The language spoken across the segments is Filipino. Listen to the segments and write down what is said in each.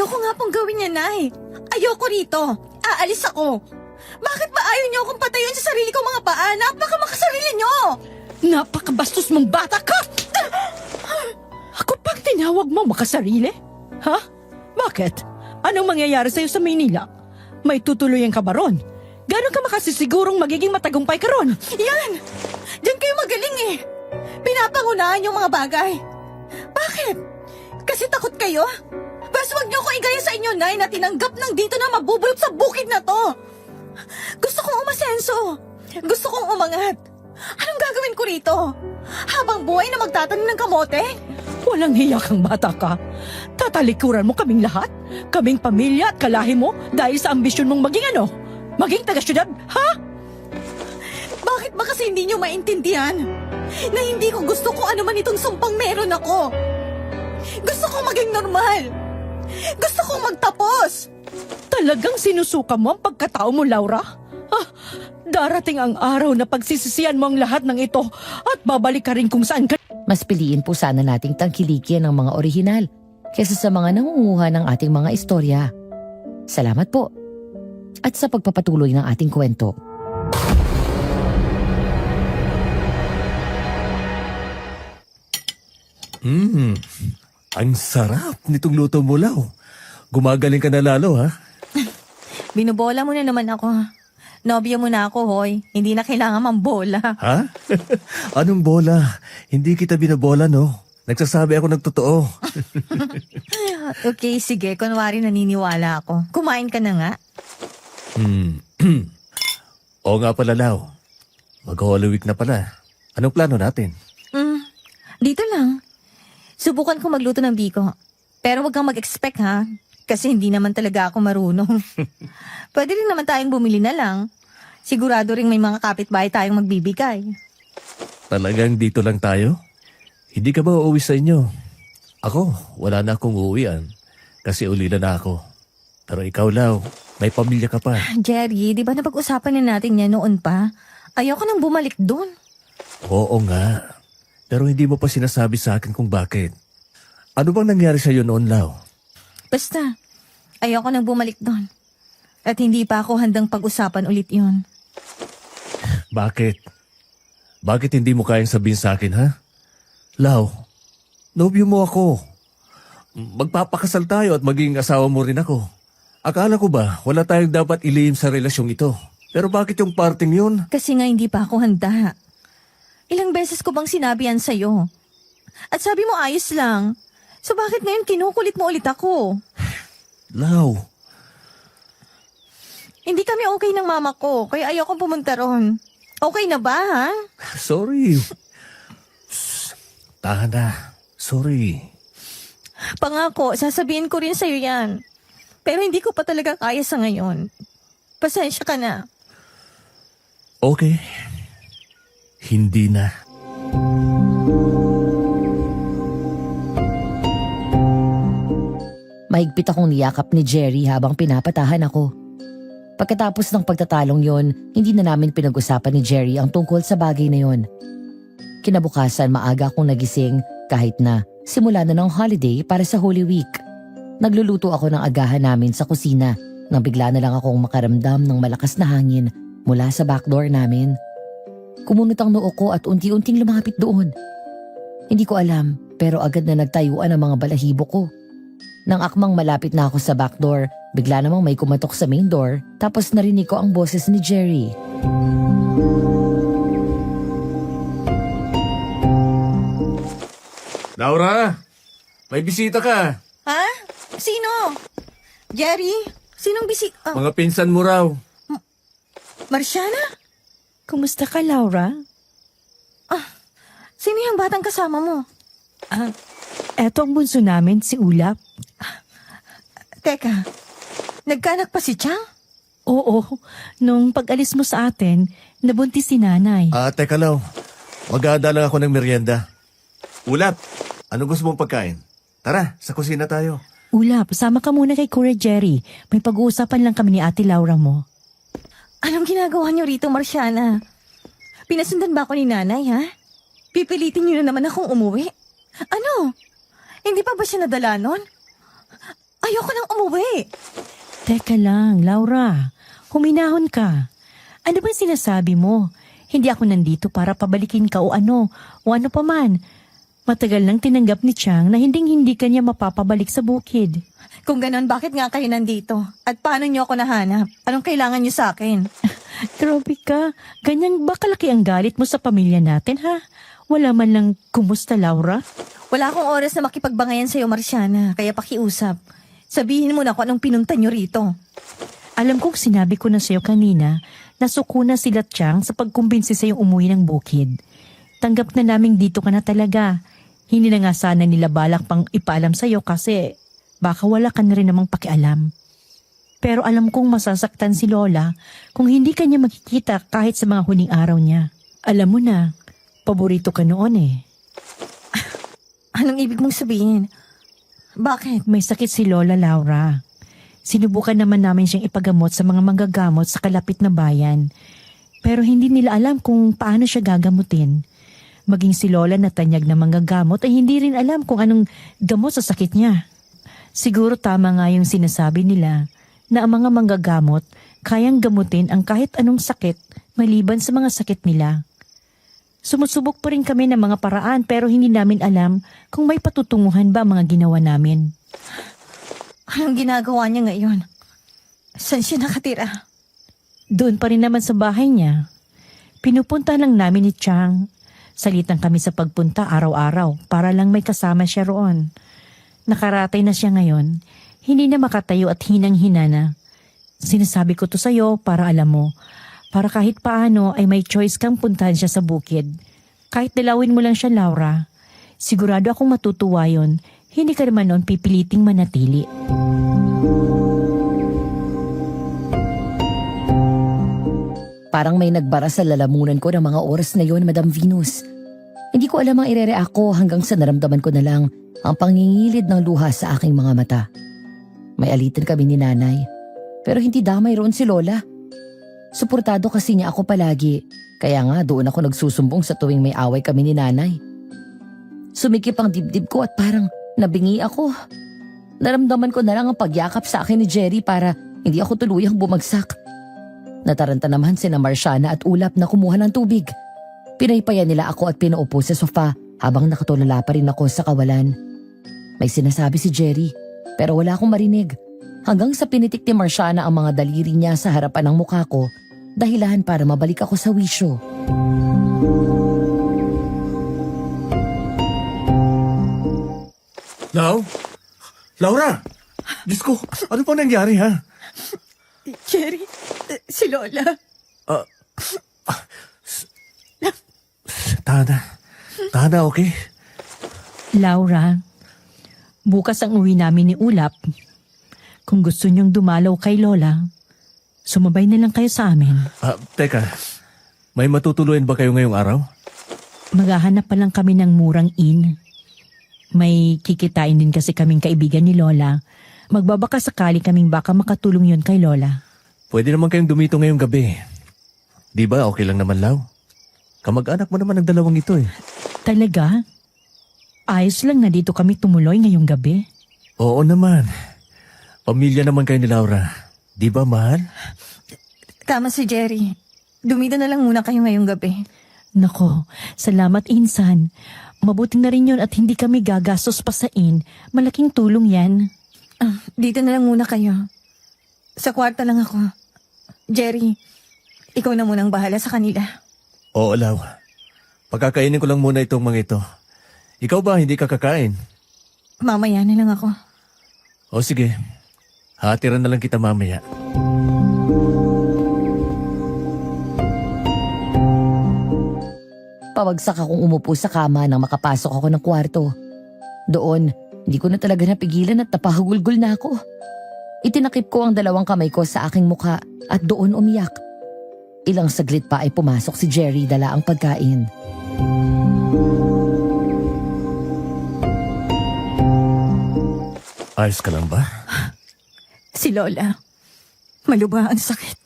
Ayoko nga pong gawin niya, Nay. Ayoko rito. Aalis ako. Bakit ba ayaw niyo akong patayin sa sarili kong mga paa? Napakamakasarili niyo! Napakabastos mong bata ka! Ako pang tinawag mo makasarili? Ha? Bakit? Anong mangyayari sa'yo sa Maynila? May tutuloyan ka ba ron? Gano'n ka makasisigurong magiging matagumpay ka ron? Yan! Diyan kayo magaling eh. Pinapangunahan yung mga bagay. Bakit? Kasi takot kayo? Bas wag niyo ko igaya sa inyo, Nay, na tinanggap ng dito na mabubulok sa bukid na to. Gusto kong umasenso. Gusto kong umangat. Anong gagawin ko rito? Habang buhay na magtatanim ng kamote? Walang hiya kang bata ka. Tatalikuran mo kaming lahat? Kaming pamilya at kalahi mo dahil sa ambisyon mong maging ano? Maging taga-syudad, ha? Bakit ba kasi hindi niyo maintindihan? Na hindi ko gusto kung ano man itong sumpang meron ako. Gusto kong maging normal. Gusto kong magtapos. Talagang sinusuka mo ang pagkatao mo, Laura? Ah, darating ang araw na pagsisisihan mo ang lahat ng ito at babalik ka rin kung saan ka. Mas piliin po sana nating tangkilikin ang mga orihinal kaysa sa mga nangunguha ng ating mga istorya. Salamat po. At sa pagpapatuloy ng ating kwento. Ang sarap nitong luto mo, Law. Gumagaling ka na lalo, ha? Binubola mo na naman ako. Nobya mo na ako, hoy. Hindi na kailangan mambola. Ha? Anong bola? Hindi kita binabola, no? Nagsasabi ako ng totoo. Okay, sige. Kunwari naniniwala ako. Kumain ka na nga. Oo nga pala, Law. Mag-Holy Week na pala. Anong plano natin? Dito lang. Subukan ko magluto ng biko. Pero wag kang mag-expect, ha? Kasi hindi naman talaga ako marunong. Pwede rin naman tayong bumili na lang. Sigurado rin may mga kapitbahay tayong magbibigay. Talagang dito lang tayo? Hindi ka ba uuwi sa inyo? Ako, wala na akong uuwian. Kasi uli na ako. Pero ikaw, Law, may pamilya ka pa. Jerry, di ba napag-usapan na natin yan noon pa? Ayoko nang bumalik doon. Oo nga. Pero hindi mo pa sinasabi sa akin kung bakit. Ano bang nangyari sa'yo noon, Law? Basta, ayoko nang bumalik doon. At hindi pa ako handang pag-usapan ulit yun. Bakit? Bakit hindi mo kayang sabihin sa akin, ha? Law, nobyo mo ako. Magpapakasal tayo at maging asawa mo rin ako. Akala ko ba, wala tayong dapat ilihim sa relasyong ito. Pero bakit yung parting yun? Kasi nga hindi pa ako handa. Ilang beses ko bang sinabi yan sa'yo? At sabi mo ayos lang. So bakit ngayon kinukulit mo ulit ako? Law, Hindi kami okay ng mama ko, kaya ayokong pumunta ron. Okay na ba, ha? sorry. Tahan na. Sorry. Pangako, sasabihin ko rin sa'yo yan. Pero hindi ko pa talaga kaya sa ngayon. Pasensya ka na. Okay. Hindi na. Mahigpit akong niyakap ni Jerry habang pinapatahan ako. Pagkatapos ng pagtatalong yon, hindi na namin pinag-usapan ni Jerry ang tungkol sa bagay na yon. Kinabukasan maaga akong nagising kahit na simula na ng holiday para sa Holy Week. Nagluluto ako ng agahan namin sa kusina nang bigla na lang akong makaramdam ng malakas na hangin mula sa backdoor namin. Kumunot ang noo ko at unti-unting lumapit doon. Hindi ko alam pero agad na nagtayuan ang mga balahibo ko. Nang akmang malapit na ako sa backdoor, bigla namang may kumatok sa main door tapos narinig ko ang boses ni Jerry. Laura, may bisita ka. Ha? Sino? Jerry? Sinong Mga pinsan mo raw. Marciana? Kumusta ka, Laura? Sino yung batang kasama mo? Eto ang bunso namin, si Ulap. Teka, nagkaanak pa si Chang? Oo, nung pag-alis mo sa atin, nabuntis si nanay. Teka Law. Mag-aada lang ako ng merienda. Ulap, ano gusto mong pagkain? Tara, sa kusina tayo. Ulap, sama ka muna kay Kuya Jerry. May pag-uusapan lang kami ni Ate Laura mo. Anong ginagawa niyo rito, Marciana? Pinasundan ba ako ni nanay, ha? Pipilitin niyo na naman akong umuwi? Ano? Hindi pa ba siya nadala nun? Ayoko nang umuwi. Teka lang, Laura. Huminahon ka. Ano ba sinasabi mo? Hindi ako nandito para pabalikin ka o ano pa man. Matagal nang tinanggap ni Chang na hindi kanya mapapabalik sa bukid. Kung ganon, bakit nga kayo nandito? At paano niyo ako nahanap? Anong kailangan niyo sa akin? Grabe ka. Ganyan ba kalaki ang galit mo sa pamilya natin, ha? Wala man lang kumusta, Laura? Wala akong oras na makipagbangayan sa'yo, Marciana. Kaya pakiusap. Sabihin mo na kung anong pinunta niyo rito. Alam kong sinabi ko na sa'yo kanina na suko na sila Chang sa pagkumbinsi sa'yo umuwi ng bukid. Tanggap na naming dito ka na talaga. Hindi na nga sana nila balak pang ipaalam sa'yo kasi baka wala ka na rin namang pakialam. Pero alam kong masasaktan si Lola kung hindi ka niya makikita kahit sa mga huling araw niya. Alam mo na, paborito ka noon eh. Anong ibig mong sabihin? Bakit? May sakit si Lola Laura. Sinubukan naman namin siyang ipagamot sa mga manggagamot sa kalapit na bayan. Pero hindi nila alam kung paano siya gagamutin. Maging si Lola na tanyag na manggagamot ay hindi rin alam kung anong gamot sa sakit niya. Siguro tama nga yung sinasabi nila na ang mga manggagamot kayang gamutin ang kahit anong sakit maliban sa mga sakit nila. Sumusubok pa rin kami ng mga paraan pero hindi namin alam kung may patutunguhan ba ang mga ginawa namin. Anong ginagawa niya ngayon? Saan siya nakatira? Doon pa rin naman sa bahay niya. Pinupunta lang namin ni Chang. Salitan kami sa pagpunta araw-araw para lang may kasama siya roon. Nakaratay na siya ngayon. Hindi na makatayo at hinang-hina na. Sinasabi ko to sa'yo para alam mo. Para kahit paano ay may choice kang puntahan siya sa bukid. Kahit dalawin mo lang siya, Laura. Sigurado akong matutuwa yon. Hindi ka naman noon pipiliting manatili. Parang may nagbara sa lalamunan ko ng mga oras na yon, Madam Venus. Hindi ko alam ang ire-react ko hanggang sa naramdaman ko na lang ang pangingilid ng luha sa aking mga mata. May alitan kami ni nanay, pero hindi damay roon si Lola. Suportado kasi niya ako palagi, kaya nga doon ako nagsusumbong sa tuwing may away kami ni nanay. Sumikip ang dibdib ko at parang nabingi ako. Naramdaman ko na lang ang pagyakap sa akin ni Jerry para hindi ako tuluyang bumagsak. Nataranta naman sina Marciana at Ulap na kumuha ng tubig. Pinaypayan nila ako at pinaupo sa sofa habang nakatulala pa rin ako sa kawalan. May sinasabi si Jerry pero wala akong marinig. Hanggang sa pinitik ni Marciana ang mga daliri niya sa harapan ng mukha ko, dahilan para mabalik ako sa wisyo. Laura! Diyos ko, ano pa nangyari ha? Jerry, si Lola. Tana, okay? Laura, bukas ang uwi namin ni Ulap. Kung gusto niyong dumalaw kay Lola, sumabay na lang kayo sa amin. Teka, may matutuluyan ba kayo ngayong araw? Maghahanap pa lang kami ng murang inn. May kikitain din kasi kaming kaibigan ni Lola. Magbabaka sakali kaming baka makatulong yon kay Lola. Pwede naman kayong dumito ngayong gabi. Di ba okay lang naman, Lau? Kamag-anak mo naman ang dalawang ito eh. Talaga? Ayos lang na dito kami tumuloy ngayong gabi. Oo naman. Pamilya naman kayo ni Laura. Di ba, mahal? Tama si Jerry. Dumito na lang muna kayo ngayong gabi. Nako, salamat Insan. Mabuting na rin yun at hindi kami gagastos pa sa inn. Malaking tulong yan. Dito na lang muna kayo. Sa kwarto lang ako. Jerry, ikaw na munang bahala sa kanila. Oo, Lau. Pagkakainin ko lang muna itong mga ito. Ikaw ba, hindi ka kakain? Mamaya na lang ako. O sige, hatiran na lang kita mamaya. Pawagsak akong umupo sa kama nang makapasok ako ng kwarto. Doon, hindi ko na talaga napigilan at napahagulgol na ako. Itinakip ko ang dalawang kamay ko sa aking mukha at doon umiyak. Ilang saglit pa ay pumasok si Jerry dala ang pagkain. Ayos ka lang ba? Si Lola. Malubha ang sakit.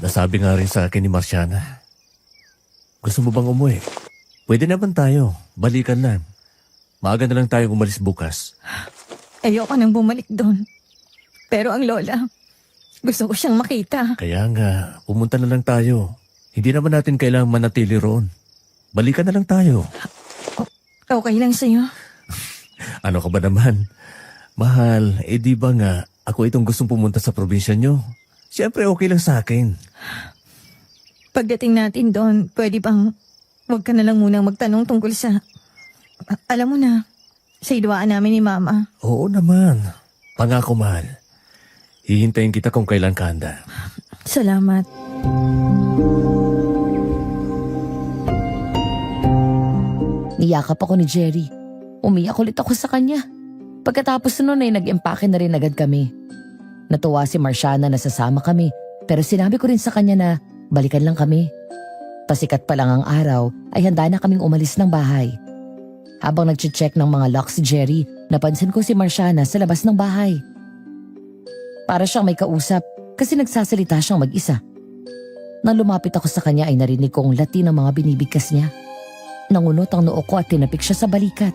Nasabi nga rin sa akin ni Marciana. Gusto mo bang umuwi? Pwede naman tayo. Balikan lang. Maaga na lang tayo umalis bukas. Ayoko nang bumalik doon. Pero ang lola, gusto ko siyang makita. Kaya nga, pumunta na lang tayo. Hindi naman natin kailangang manatili roon. Balikan na lang tayo. Okay lang sa'yo. Ano ka ba naman? Mahal, di ba nga ako itong gustong pumunta sa probinsya nyo? Siyempre okay lang sa akin. Pagdating natin doon, pwede bang huwag ka na lang munang magtanong tungkol sa... alam mo na, sa idwaan namin ni Mama. Oo naman. Pangako, mahal. Hihintayin kita kung kailan ka handa. Salamat. Niyakap ako ni Jerry. Umiyak ulit ako sa kanya. Pagkatapos nun ay nag-empake na rin agad kami. Natuwa si Marciana na sasama kami, pero sinabi ko rin sa kanya na balikan lang kami. Pasikat pa lang ang araw ay handa na kaming umalis ng bahay. Habang nag-check ng mga lock si Jerry, napansin ko si Marciana sa labas ng bahay. Para siyang may kausap kasi nagsasalita siyang mag-isa. Nang lumapit ako sa kanya ay narinig ko ang lati ng mga binibigkas niya. Nangunot ang noo ko at tinapik siya sa balikat.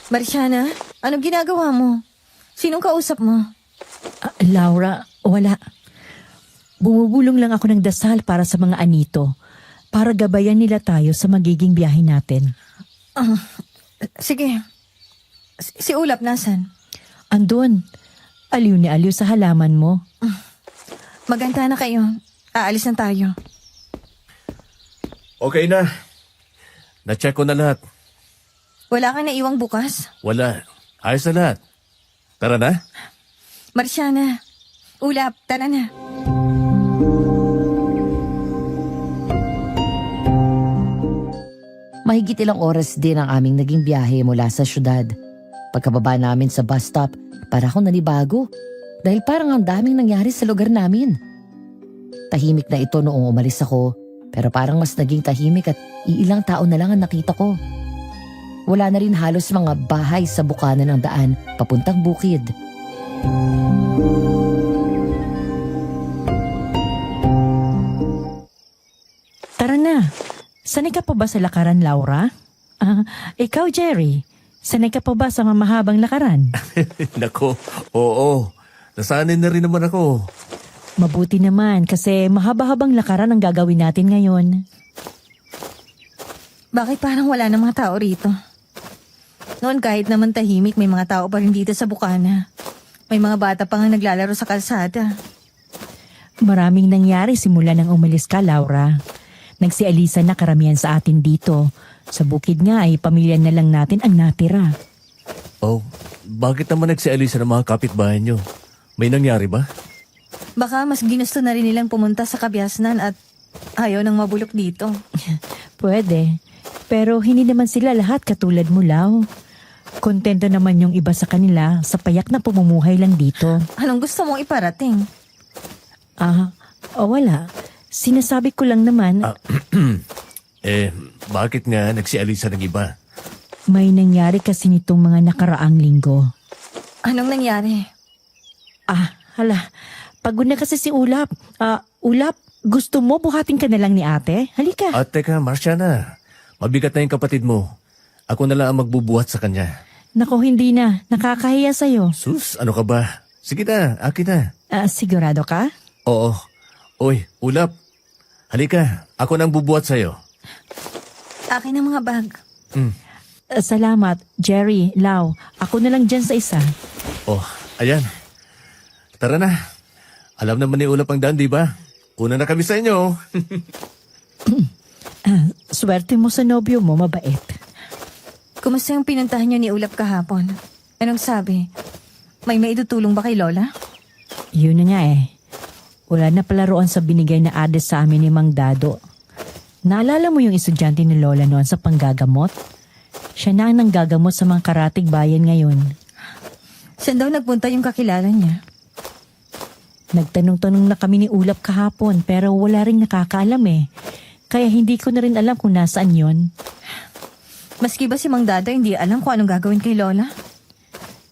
Marciana, anong ginagawa mo? Sinong kausap mo? Laura, wala. Bumubulong lang ako ng dasal para sa mga anito, para gabayan nila tayo sa magiging biyahe natin. Sige. Si Ulap nasan? Andun, aliw ni aliw sa halaman mo. Maganda na kayo. Aalis na tayo. Okay na. Na-check ko na lahat. Wala kang naiwang bukas? Wala. Ayos na lahat. Tara na. Marciana, Ulap, tara na. Mahigit ilang oras din ang aming naging biyahe mula sa syudad. Pagkababa namin sa bus stop, para akong nanibago dahil parang ang daming nangyari sa lugar namin. Tahimik na ito noong umalis ako, pero parang mas naging tahimik at iilang tao na lang ang nakita ko. Wala na rin halos mga bahay sa bukana ng daan papuntang bukid. Tara na. Sanay ka pa ba sa lakaran, Laura? Ikaw, Jerry. Sanay ka pa ba sa mamahabang lakaran? Nako, oo. Nasanay na rin naman ako. Mabuti naman kasi mahaba-habang lakaran ang gagawin natin ngayon. Bakit parang wala ng mga tao rito? Noon kahit naman tahimik, may mga tao pa rin dito sa bukana. May mga bata pa nga naglalaro sa kalsada. Maraming nangyari simula nang umalis ka, Laura. Nagsialisan na karamihan sa atin dito. Sa bukid nga ay pamilya na lang natin ang natira. Oh, bakit naman nagsialisa ng mga kapitbahay nyo? May nangyari ba? Baka mas ginusto na rin nilang pumunta sa Kabiasnan at ayaw nang mabulok dito. Pwede. Pero hindi naman sila lahat katulad mo, Lau. Kontento naman yung iba sa kanila sa payak na pumumuhay lang dito. Anong gusto mong iparating? Wala. Sinasabi ko lang naman, Bakit nga nagsialisa ng iba? may nangyari kasi nitong mga nakaraang linggo. Anong nangyari? Hala. Pagod na kasi si Ulap. Ulap, gusto mo buhatin ka na lang ni ate? Halika. At teka, Marciana. Mabigat na yung kapatid mo. Ako na lang ang magbubuhat sa kanya. Nako, hindi na. Nakakahiya sa'yo. Sus, ano ka ba? Sige na, akin na. Sigurado ka? Oo. Oy, Ulap. Halika, ako nang bubuhat sa'yo. Akin ang mga bag. Salamat, Jerry, Lau. Ako na lang dyan sa isa. Oh, ayan. Tara na. Alam naman ni Ulap ang daan, di ba? Una na kami sa inyo. Swerte mo sa nobyo mo, mabait. Kumusta yung pinuntahan niyo ni Ulap kahapon? Anong sabi? May maitutulong ba kay Lola? Yun na nga eh. Wala na palaruan sa binigay na ades sa amin ni Mang Dado. Naalala mo yung estudyante ni Lola noon sa panggagamot? Siya na ang nanggagamot sa mga karatig bayan ngayon. Saan daw nagpunta yung kakilala niya? Nagtanong-tanong na kami ni Ulap kahapon pero wala rin nakakaalam eh. Kaya hindi ko na rin alam kung nasaan yon. Maski ba si Mang Dado hindi alam kung anong gagawin kay Lola?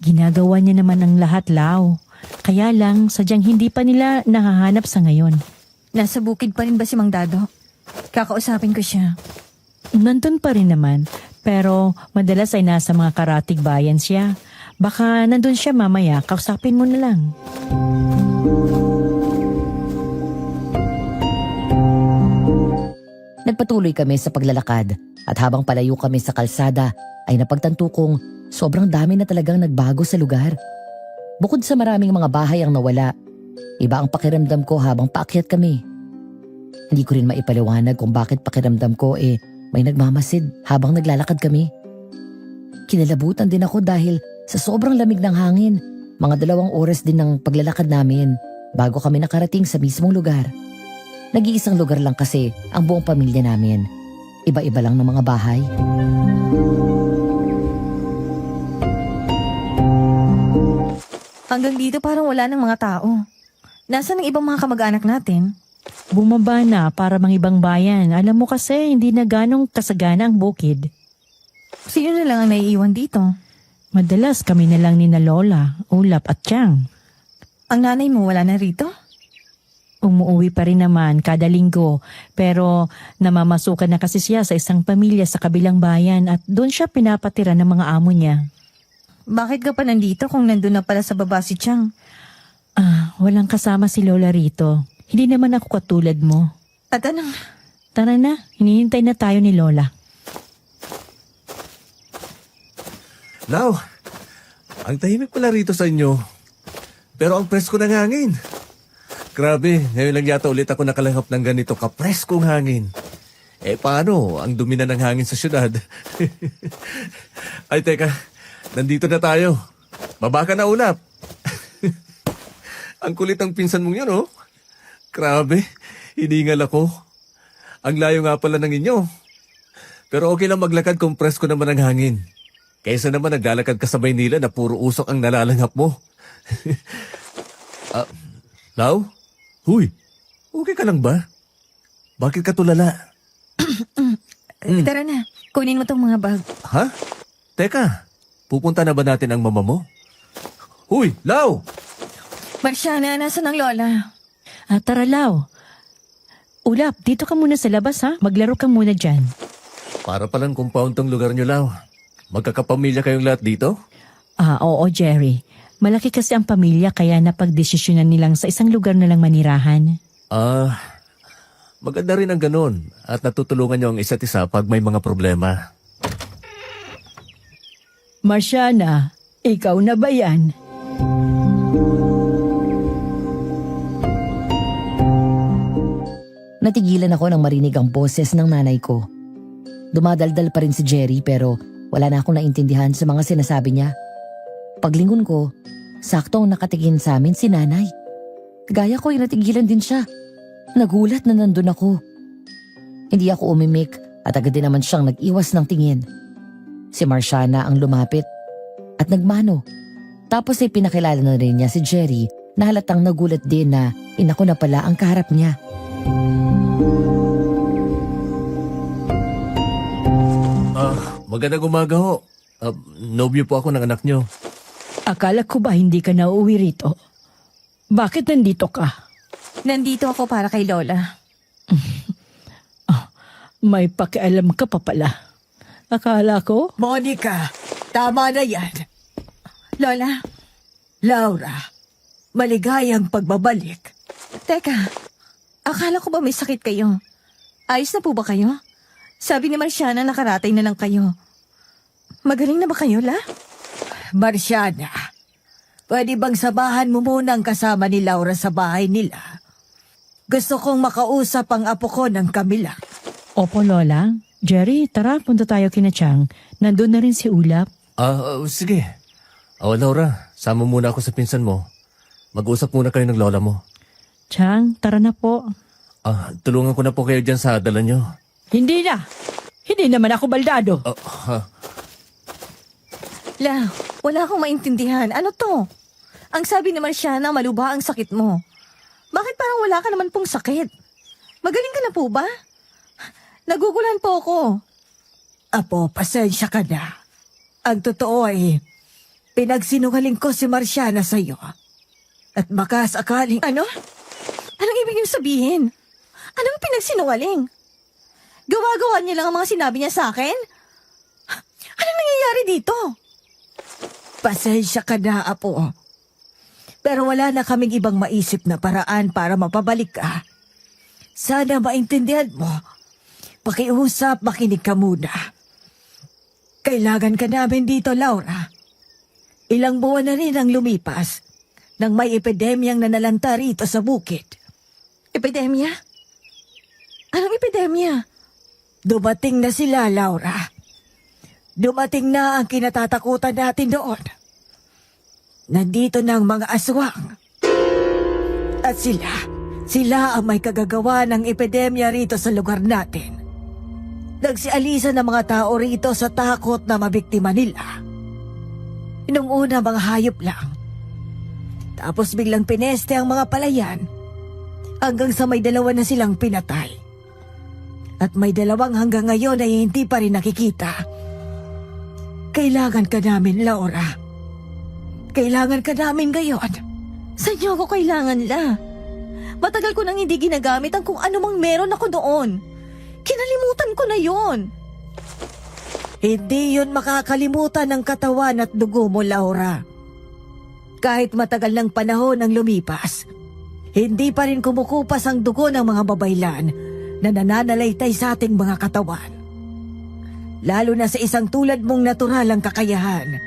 Ginagawa niya naman ang lahat, Lau. Kaya lang, sadyang hindi pa nila nahahanap sa ngayon. Nasa bukid pa rin ba si Mang Dado? Kakausapin ko siya. Nandun pa rin naman, pero madalas ay nasa mga karatig bayan siya. Baka nandun siya mamaya, kausapin mo na lang. Nagpatuloy kami sa paglalakad at habang palayo kami sa kalsada ay napagtanto kong sobrang dami na talagang nagbago sa lugar. Bukod sa maraming mga bahay ang nawala, iba ang pakiramdam ko habang paakyat kami. Hindi ko rin maipaliwanag kung bakit pakiramdam ko may nagmamasid habang naglalakad kami. Kinalabutan din ako dahil sa sobrang lamig ng hangin, mga 2 oras din ng paglalakad namin bago kami nakarating sa mismong lugar. Nag-iisang lugar lang kasi ang buong pamilya namin. Iba-iba lang ng mga bahay. Hanggang dito parang wala ng mga tao. Nasaan ang ibang mga kamag-anak natin? Bumaba na para mga ibang bayan. Alam mo kasi, hindi na ganong kasagana ang bukid. Sino na lang ang naiiwan dito? Madalas kami na lang ni na Lola, Ulap at Chang. Ang nanay mo wala na rito? Umuwi pa rin naman kada linggo, pero namamasukan na kasi siya sa isang pamilya sa kabilang bayan at doon siya pinapatira ng mga amo niya. Bakit ka pa nandito kung nandun na pala sa baba si Chang? Walang kasama si Lola rito. Hindi naman ako katulad mo. At anong... Tara na, hinihintay na tayo ni Lola. Lau, ang tahimik pala rito sa inyo. Pero ang presko ng hangin. Grabe, ngayon lang yata ulit ako nakalahap ng ganito kapreskong hangin. Paano? Ang dumi na ng hangin sa syudad. Ay, teka. Nandito na tayo. Baba ka na, Ulap. Ang kulit ng pinsan mong yun, oh. Grabe, hiningal ako. Ang layo nga pala ng inyo. Pero okay lang maglakad kung presko naman ang hangin. Kaysa naman naglalakad ka sa Maynila na puro usok ang nalalanghap mo. Lau? Huy, okay ka lang ba? Bakit ka tulala? Tara na, kunin mo tong mga bag. Ha? Teka, pupunta na ba natin ang mama mo? Huy, Lau! Marciana, nasan ang lola? Tara, Lau. Ulap, dito ka muna sa labas ha. Maglaro ka muna dyan. Para palang compound tong lugar nyo, Lau. Magkakapamilya kayong lahat dito? Oo, Jerry. Malaki kasi ang pamilya kaya napagdesisyonan nilang sa isang lugar na lang manirahan. Maganda rin ang ganun at natutulungan nyo ang isa't isa pag may mga problema. Marciana, ikaw na ba yan? Natigilan ako nang marinig ang boses ng nanay ko. Dumadaldal pa rin si Jerry pero wala na akong naintindihan sa mga sinasabi niya. Paglingon ko, saktong nakatingin sa amin si nanay. Gaya ko ay natigilan din siya. Nagulat na nandun ako. Hindi ako umimik at agad din naman siyang nag-iwas ng tingin. Si Marciana ang lumapit at nagmano. Tapos ay pinakilala na rin niya si Jerry na halatang nagulat din na inako na pala ang kaharap niya. Magandang umaga ho. Nobyo po ako ng anak nyo. Akala ko ba hindi ka na uuwi rito? Bakit nandito ka? Nandito ako para kay lola. May pakialam ka pa pala. Akala ko? Monica, tama na yan. Lola, Laura, maligayang pagbabalik. Teka, akala ko ba may sakit kayo? Ayos na po ba kayo? Sabi ni Marciana nakaratay na lang kayo. Magaling na ba kayo, La? Marciana, pwede bang sabahan mo muna ang kasama ni Laura sa bahay nila? Gusto kong makausap ang apo ko ng Camila. Opo, Lola. Jerry, tara, punta tayo kina Chang. Nandun na rin si Ulap. Sige. Laura, sama muna ako sa pinsan mo. Mag-usap muna kayo ng lola mo. Chang, tara na po. Tulungan ko na po kayo dyan sa dala nyo. Hindi na. Hindi naman ako baldado. La, wala akong maintindihan. Ano to? Ang sabi ni Marciana, maluba ang sakit mo. Bakit parang wala ka naman pong sakit? Magaling ka na po ba? Nagugulan po ako. Apo, pasensya ka na. Ang totoo ay, pinagsinungaling ko si Marciana sa'yo. At baka sakaling... Ano? Anong ibig niyong sabihin? Anong pinagsinungaling? Gawa-gawa niya lang ang mga sinabi niya sa akin? Anong nangyayari dito? Pasensya ka na, Apo. Pero wala na kaming ibang maisip na paraan para mapabalik ka. Sana maintindihan mo. Pakiusap, makinig ka muna. Kailangan ka namin dito, Laura. Ilang buwan na rin ang lumipas nang may epidemyang nanalanta rito sa bukid. Epidemya? Anong epidemya? Dumating na sila, Laura. Dumating na ang kinatatakutan natin doon. Nandito na ang mga aswang. At sila ang may kagagawa ng epidemya rito sa lugar natin. Nagsialisan ng mga tao rito sa takot na mabiktima nila. Nung una mga hayop lang. Tapos biglang pineste ang mga palayan hanggang sa may 2 na silang pinatay. At may 2 hanggang ngayon ay hindi pa rin nakikita. Kailangan ka namin, Laura. Kailangan ka namin ngayon. Saan niyo ako kailangan, La? Matagal ko nang hindi ginagamit ang kung ano mang meron ako doon. Kinalimutan ko na yon. Hindi yun makakalimutan ng katawan at dugo mo, Laura. Kahit matagal ng panahon ang lumipas, hindi pa rin kumukupas ang dugo ng mga babaylan na nananalaytay sa ating mga katawan. Lalo na sa isang tulad mong natural ang kakayahan.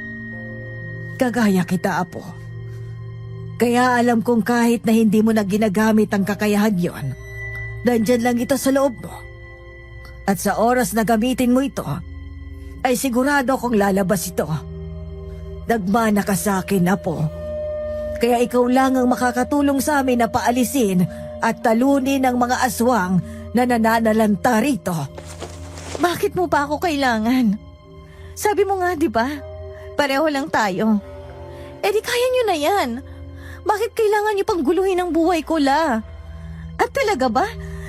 Kagaya kita, Apo. Kaya alam kong kahit na hindi mo na ginagamit ang kakayahan yon, nandyan lang ito sa loob mo. At sa oras na gamitin mo ito, ay sigurado kong lalabas ito. Nagmana ka sa akin, Apo. Kaya ikaw lang ang makakatulong sa amin na paalisin at talunin ang mga aswang na nananalanta rito. Bakit mo pa ako kailangan? Sabi mo nga, di ba? Pareho lang tayo. Eh di kaya nyo na yan. Bakit kailangan nyo pang guluhin ang buhay ko, La? At talaga ba?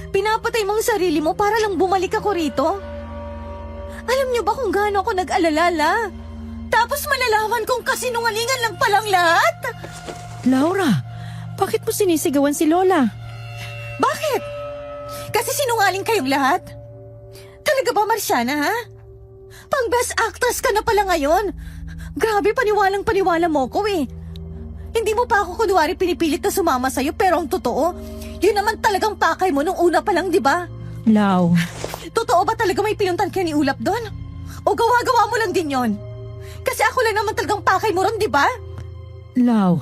Pinapatay mo ang sarili mo para lang bumalik ako rito? Alam nyo ba kung gaano ako nag-alala, La? Tapos malalaman kong kasinungalingan lang palang lahat? Laura, bakit mo sinisigawan si Lola? Bakit? Kasi sinungaling kayong lahat? Talaga ba, Marciana, ha? Pang best actress ka na pala ngayon. Grabe, paniwalang-paniwala mo ko eh. Hindi mo pa ako kunwari pinipilit na sumama sa'yo, pero ang totoo, yun naman talagang pakay mo nung una pa lang, di ba? Lau, Totoo ba talaga may pinuntan ka ni Ulap doon? O gawa-gawa mo lang din yon? Kasi ako lang naman talagang pakay mo ron, di ba? Lau,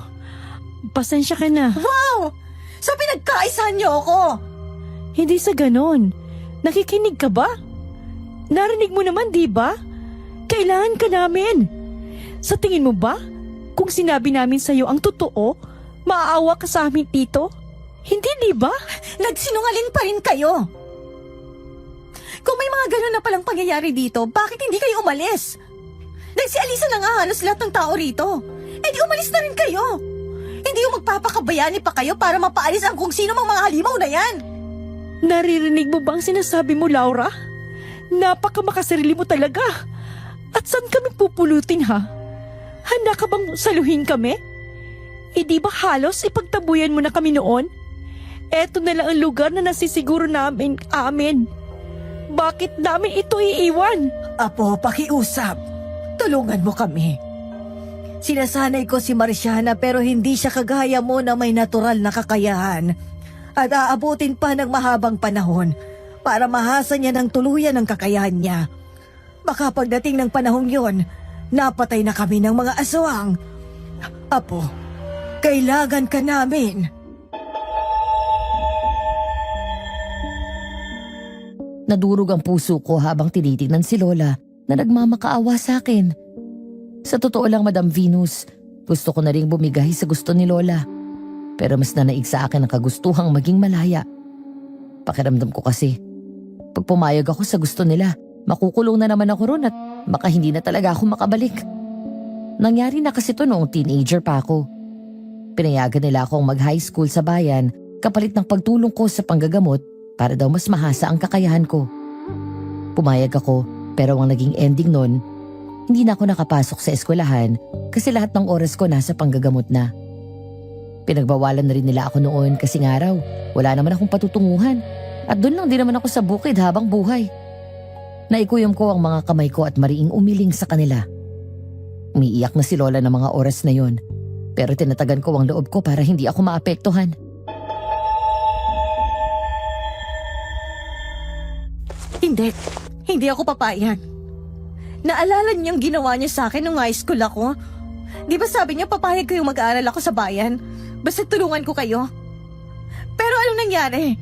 pasensya ka na. Wow! So pinagkaisahan niyo ako! Hindi sa ganon. Nakikinig ka ba? Narinig mo naman, di ba? Kailangan ka namin. Sa tingin mo ba, kung sinabi namin sa'yo ang totoo, maaawa ka sa amin dito? Hindi, di ba? Nagsinungaling pa rin kayo! Kung may mga ganun na palang pangyayari dito, bakit hindi kayo umalis? Nagsialisan na nga halos lahat ng tao rito. Eh di umalis na rin kayo. Hindi yung magpapakabayani pa kayo para mapaalis ang kung sino mang mga halimaw na yan. Naririnig mo ba ang sinasabi mo, Laura? Napakamakasarili mo talaga. At saan kami pupulutin, ha? Handa ka bang saluhin kami? E di ba halos ipagtabuyan mo na kami noon? Eto na lang ang lugar na nasisiguro namin amin. Bakit namin ito iiwan? Apo, pakiusap. Tulungan mo kami. Sinasanay ko si Marciana pero hindi siya kagaya mo na may natural na kakayahan. At aabutin pa ng mahabang panahon para mahasa niya ng tuluyan ang kakayahan niya. Baka pagdating ng panahong yon, napatay na kami ng mga aswang. Apo, kailangan ka namin. Nadurog ang puso ko habang tinitingnan si Lola na nagmamakaawa sa akin. Sa totoo lang, Madam Venus, gusto ko na rin bumigay sa gusto ni Lola. Pero mas nanaig sa akin ang kagustuhang maging malaya. Pakiramdam ko kasi, pag pumayag ako sa gusto nila, makukulong na naman ako ron at baka hindi na talaga ako makabalik. Nangyari na kasi to noong teenager pa ako. Pinayagan nila akong mag-high school sa bayan kapalit ng pagtulong ko sa panggagamot para daw mas mahasa ang kakayahan ko. Pumayag ako pero ang naging ending nun, hindi na ako nakapasok sa eskwelahan kasi lahat ng oras ko nasa panggagamot na. Pinagbawalan na rin nila ako noon kasi nga raw, wala naman akong patutunguhan at doon lang din naman ako sa bukid habang buhay. Naikuyom ko ang mga kamay ko at mariing umiling sa kanila. Umiiyak na si Lola ng mga oras na yon, pero tinatagan ko ang loob ko para hindi ako maapektuhan. Hindi ako papayag. Naalala niyang ginawa niya sa akin nung high school ako? Di ba sabi niya papayag kayong mag-aaral ako sa bayan? Basta tulungan ko kayo. Pero anong nangyari?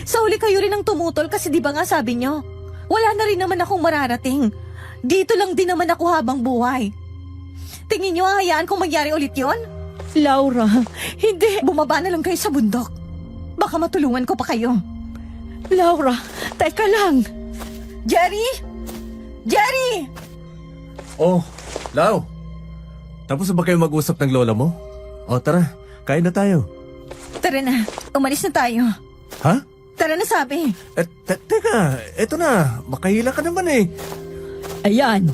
Sa huli kayo rin ang tumutol kasi di ba nga sabi niyo? Wala na rin naman akong mararating. Dito lang din naman ako habang buhay. Tingin niyo hayaan kong mangyari ulit yon? Laura, hindi. Bumaba na lang kayo sa bundok. Baka matulungan ko pa kayo. Laura, teka lang. Jerry! Jerry! Oh, Lau. Tapos na ba kayo mag-usap ng lola mo? O tara, kain na tayo. Tara na, umalis na tayo. Ha? Tara na sabi. Teka, eto na. Makahila ka naman eh. Ayan,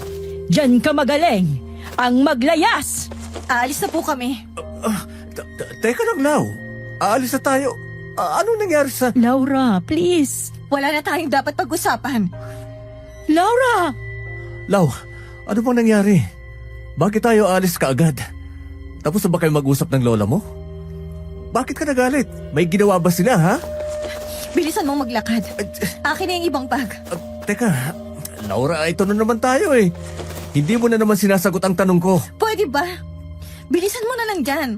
dyan ka magaling. Ang maglayas. Aalis na po kami. Teka lang, Lau. Aalis na tayo. Anong nangyari sa... Laura, please. Wala na tayong dapat pag-usapan. Laura! Lau, ano bang nangyari? Bakit tayo alis ka agad? Tapos na ba kayo mag-usap ng lola mo? Bakit ka nagalit? May ginawa ba sila, ha? Bilisan mong maglakad. Akin na yung ibang bag. Teka, Laura, ito na naman tayo eh. Hindi mo na naman sinasagot ang tanong ko. Pwede ba? Bilisan mo na lang dyan.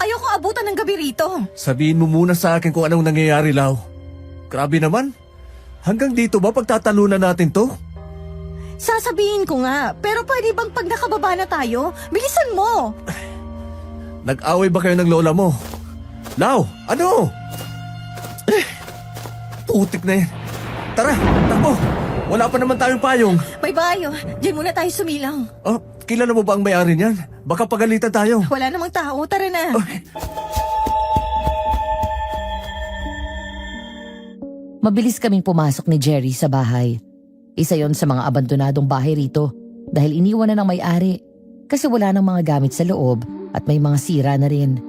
Ayoko abutan ng gabi rito. Sabihin mo muna sa akin kung anong nangyayari, Lau. Grabe naman. Hanggang dito ba pagtatalunan natin to? Sasabihin ko nga, pero pwede bang pag nakababa na tayo, bilisan mo. Nag-away ba kayo ng lola mo? Lau, ano? Putik na yan. Tara, takbo. Wala pa naman tayong payong. May bayo, dyan muna tayo sumilang. Oh, kilala mo ba ang may-ari niyan? Baka pagalitan tayo. Wala namang tao, tara na. Mabilis kaming pumasok ni Jerry sa bahay. Isa yon sa mga abandonadong bahay rito dahil iniwan na ng may-ari kasi wala nang mga gamit sa loob at may mga sira na rin.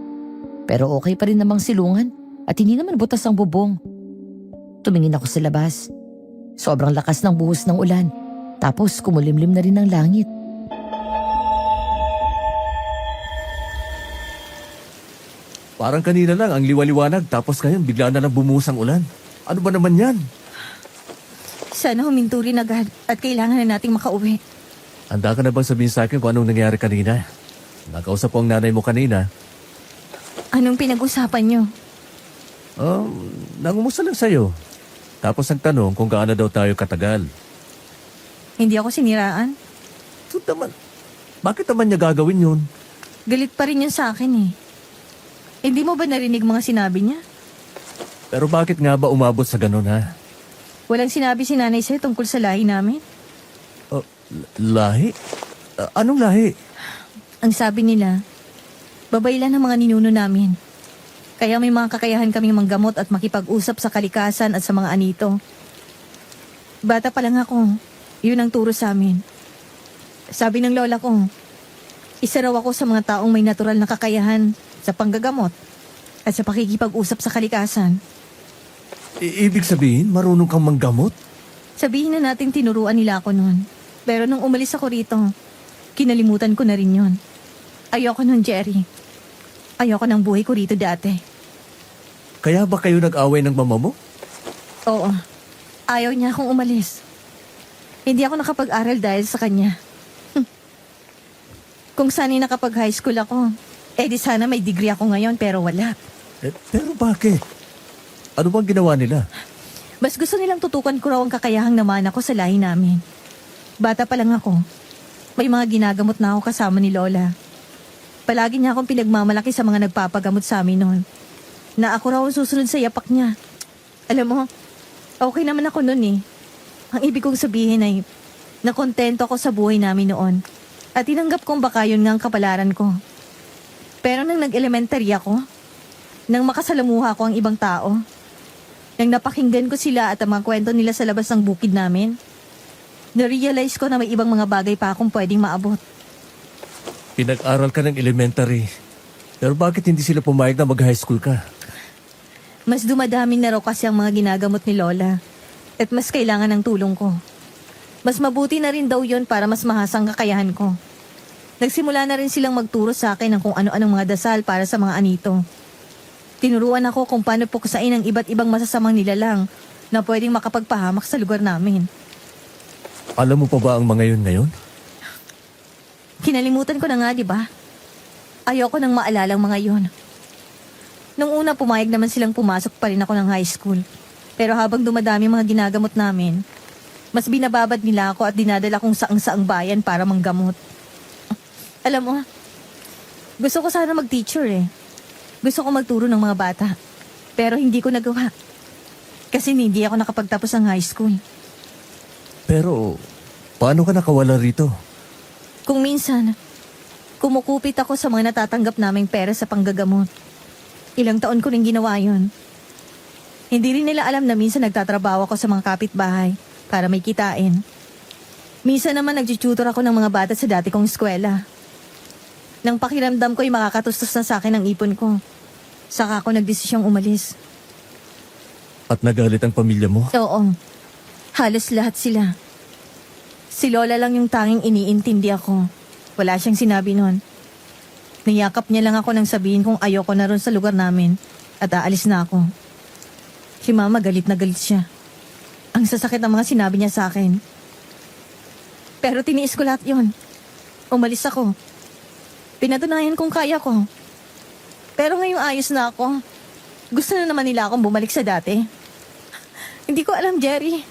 Pero okay pa rin namang silungan at hindi naman butas ang bubong. Tumingin ako sa labas. Sobrang lakas ng buhos ng ulan. Tapos kumulimlim na rin ang langit. Parang kanina lang ang liwaliwanag tapos ngayon bigla na lang bumuhos ang ulan. Ano ba naman yan? Sana huminto rin agad at kailangan na nating makauwi. Handa ka na bang sabihin sa akin kung anong nangyari kanina? Nakausap ko ang nanay mo kanina. Anong pinag-usapan niyo? Nangumusta lang sa'yo. Tapos nagtanong kung gaano daw tayo katagal. Hindi ako siniraan. So naman, bakit naman niya gagawin yun? Galit pa rin yun sa akin eh. Hindi mo ba narinig mga sinabi niya? Pero bakit nga ba umabot sa ganun, ha? Walang sinabi si nanay sa'yo tungkol sa lahi namin. Lahi? Anong lahi? Ang sabi nila, babaylan ng mga ninuno namin. Kaya may mga kakayahan kaming manggamot at makipag-usap sa kalikasan at sa mga anito. Bata pa lang ako, yun ang turo sa amin. Sabi ng lola ko, isa raw ako sa mga taong may natural na kakayahan sa panggagamot at sa pakikipag-usap sa kalikasan. Ibig sabihin, marunong kang manggamot? Sabihin na natin tinuruan nila ako noon. Pero nung umalis ako rito, kinalimutan ko na rin yun. Ayoko nun, Jerry. Ayoko ng buhay ko rito dati. Kaya ba kayo nag-away ng mama mo? Oo. Ayaw niya akong umalis. Hindi ako nakapag-aral dahil sa kanya. Kung sana'y nakapag-high school ako, di sana may degree ako ngayon pero wala. Pero bakit? Ano bang ginawa nila? Mas gusto nilang tutukan ko raw ang kakayahang naman ako sa lahi namin. Bata pa lang ako. May mga ginagamot na ako kasama ni Lola. Palagi niya akong pinagmamalaki sa mga nagpapagamot sa amin noon. Na ako raw ang susunod sa yapak niya. Alam mo, okay naman ako noon eh. Ang ibig kong sabihin ay, nakontento ako sa buhay namin noon. At tinanggap kong baka yun nga ang kapalaran ko. Pero nang nag-elementary ako, nang makasalamuha ko ang ibang tao, nang napakinggan ko sila at ang mga kwento nila sa labas ng bukid namin, na-realize ko na may ibang mga bagay pa akong pwedeng maabot. Pinag-aral ka ng elementary. Pero bakit hindi sila pumayag na mag-high school ka? Mas dumadaming na raw kasi ang mga ginagamot ni Lola at mas kailangan ng tulong ko. Mas mabuti na rin daw yon para mas mahasang kakayahan ko. Nagsimula na rin silang magturo sa akin ng kung ano-anong mga dasal para sa mga anito. Tinuruan ako kung paano puksain ang iba't ibang masasamang nilalang na pwedeng makapagpahamak sa lugar namin. Alam mo pa ba ang mga yun ngayon? Kinalimutan ko na nga, di ba? Ayoko nang maalala ang mga yon. Nung una, pumayag naman silang pumasok pa rin ako ng high school. Pero habang dumadami mga ginagamot namin, mas binababad nila ako at dinadala kong saang-saang bayan para manggamot. Alam mo, gusto ko sana mag-teacher eh. Gusto ko magturo ng mga bata. Pero hindi ko nagawa. Kasi hindi ako nakapagtapos ng high school. Pero, paano ka nakawala rito? Kung minsan, kumukupit ako sa mga natatanggap naming pera sa panggagamot. Ilang taon ko rin ginawa yun. Hindi rin nila alam na minsan nagtatrabaho ako sa mga kapitbahay para may kitain. Minsan naman nagtututor ako ng mga bata sa dati kong eskwela. Nang pakiramdam ko'y makakatustos na sa akin ang ipon ko, saka ako nagdesisyong umalis. At nagalit ang pamilya mo? Oo, halos lahat sila. Si Lola lang yung tanging iniintindi ako. Wala siyang sinabi nun. Niyakap niya lang ako nang sabihin kung ayoko na ron sa lugar namin at aalis na ako. Si Mama galit na galit siya. Ang sasakit ng mga sinabi niya sa akin. Pero tiniis ko lahat yun. Umalis ako. Pinatunayan kong kaya ko. Pero ngayong ayos na ako. Gusto na naman nila akong bumalik sa dati. Hindi ko alam, Jerry.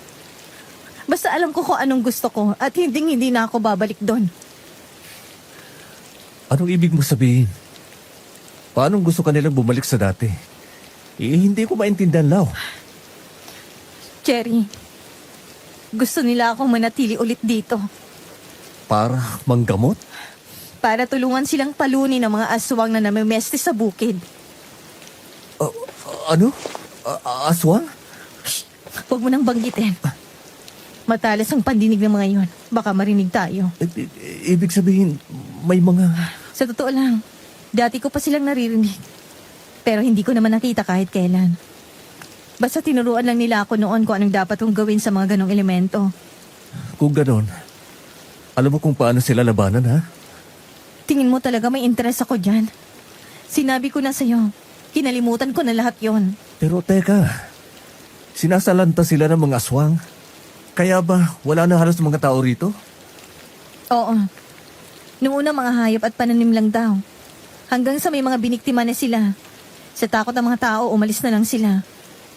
Basta alam ko kung anong gusto ko at hindi na ako babalik doon. Anong ibig mo sabihin? Paano gusto ka nilang bumalik sa dati? Hindi ko maintindihan, Lau. Jerry, gusto nila akong manatili ulit dito. Para manggamot? Para tulungan silang talunin ng mga aswang na namimeste sa bukid. Ano? Aswang? Huwag mo nang banggitin. Matalas ang pandinig ng mga yon. Baka marinig tayo. Ibig sabihin, may mga... Sa totoo lang, dati ko pa silang naririnig. Pero hindi ko naman nakita kahit kailan. Basta tinuruan lang nila ako noon kung anong dapat kong gawin sa mga ganong elemento. Kung ganon, alam mo kung paano sila labanan, ha? Tingin mo talaga may interes ako dyan? Sinabi ko na sa'yo, kinalimutan ko na lahat yon. Pero teka, sinasalanta sila ng mga aswang. Kaya ba wala na halos mga tao rito? Oo. Noong una mga hayop at pananim lang daw. Hanggang sa may mga biniktima na sila. Sa takot ng mga tao, umalis na lang sila.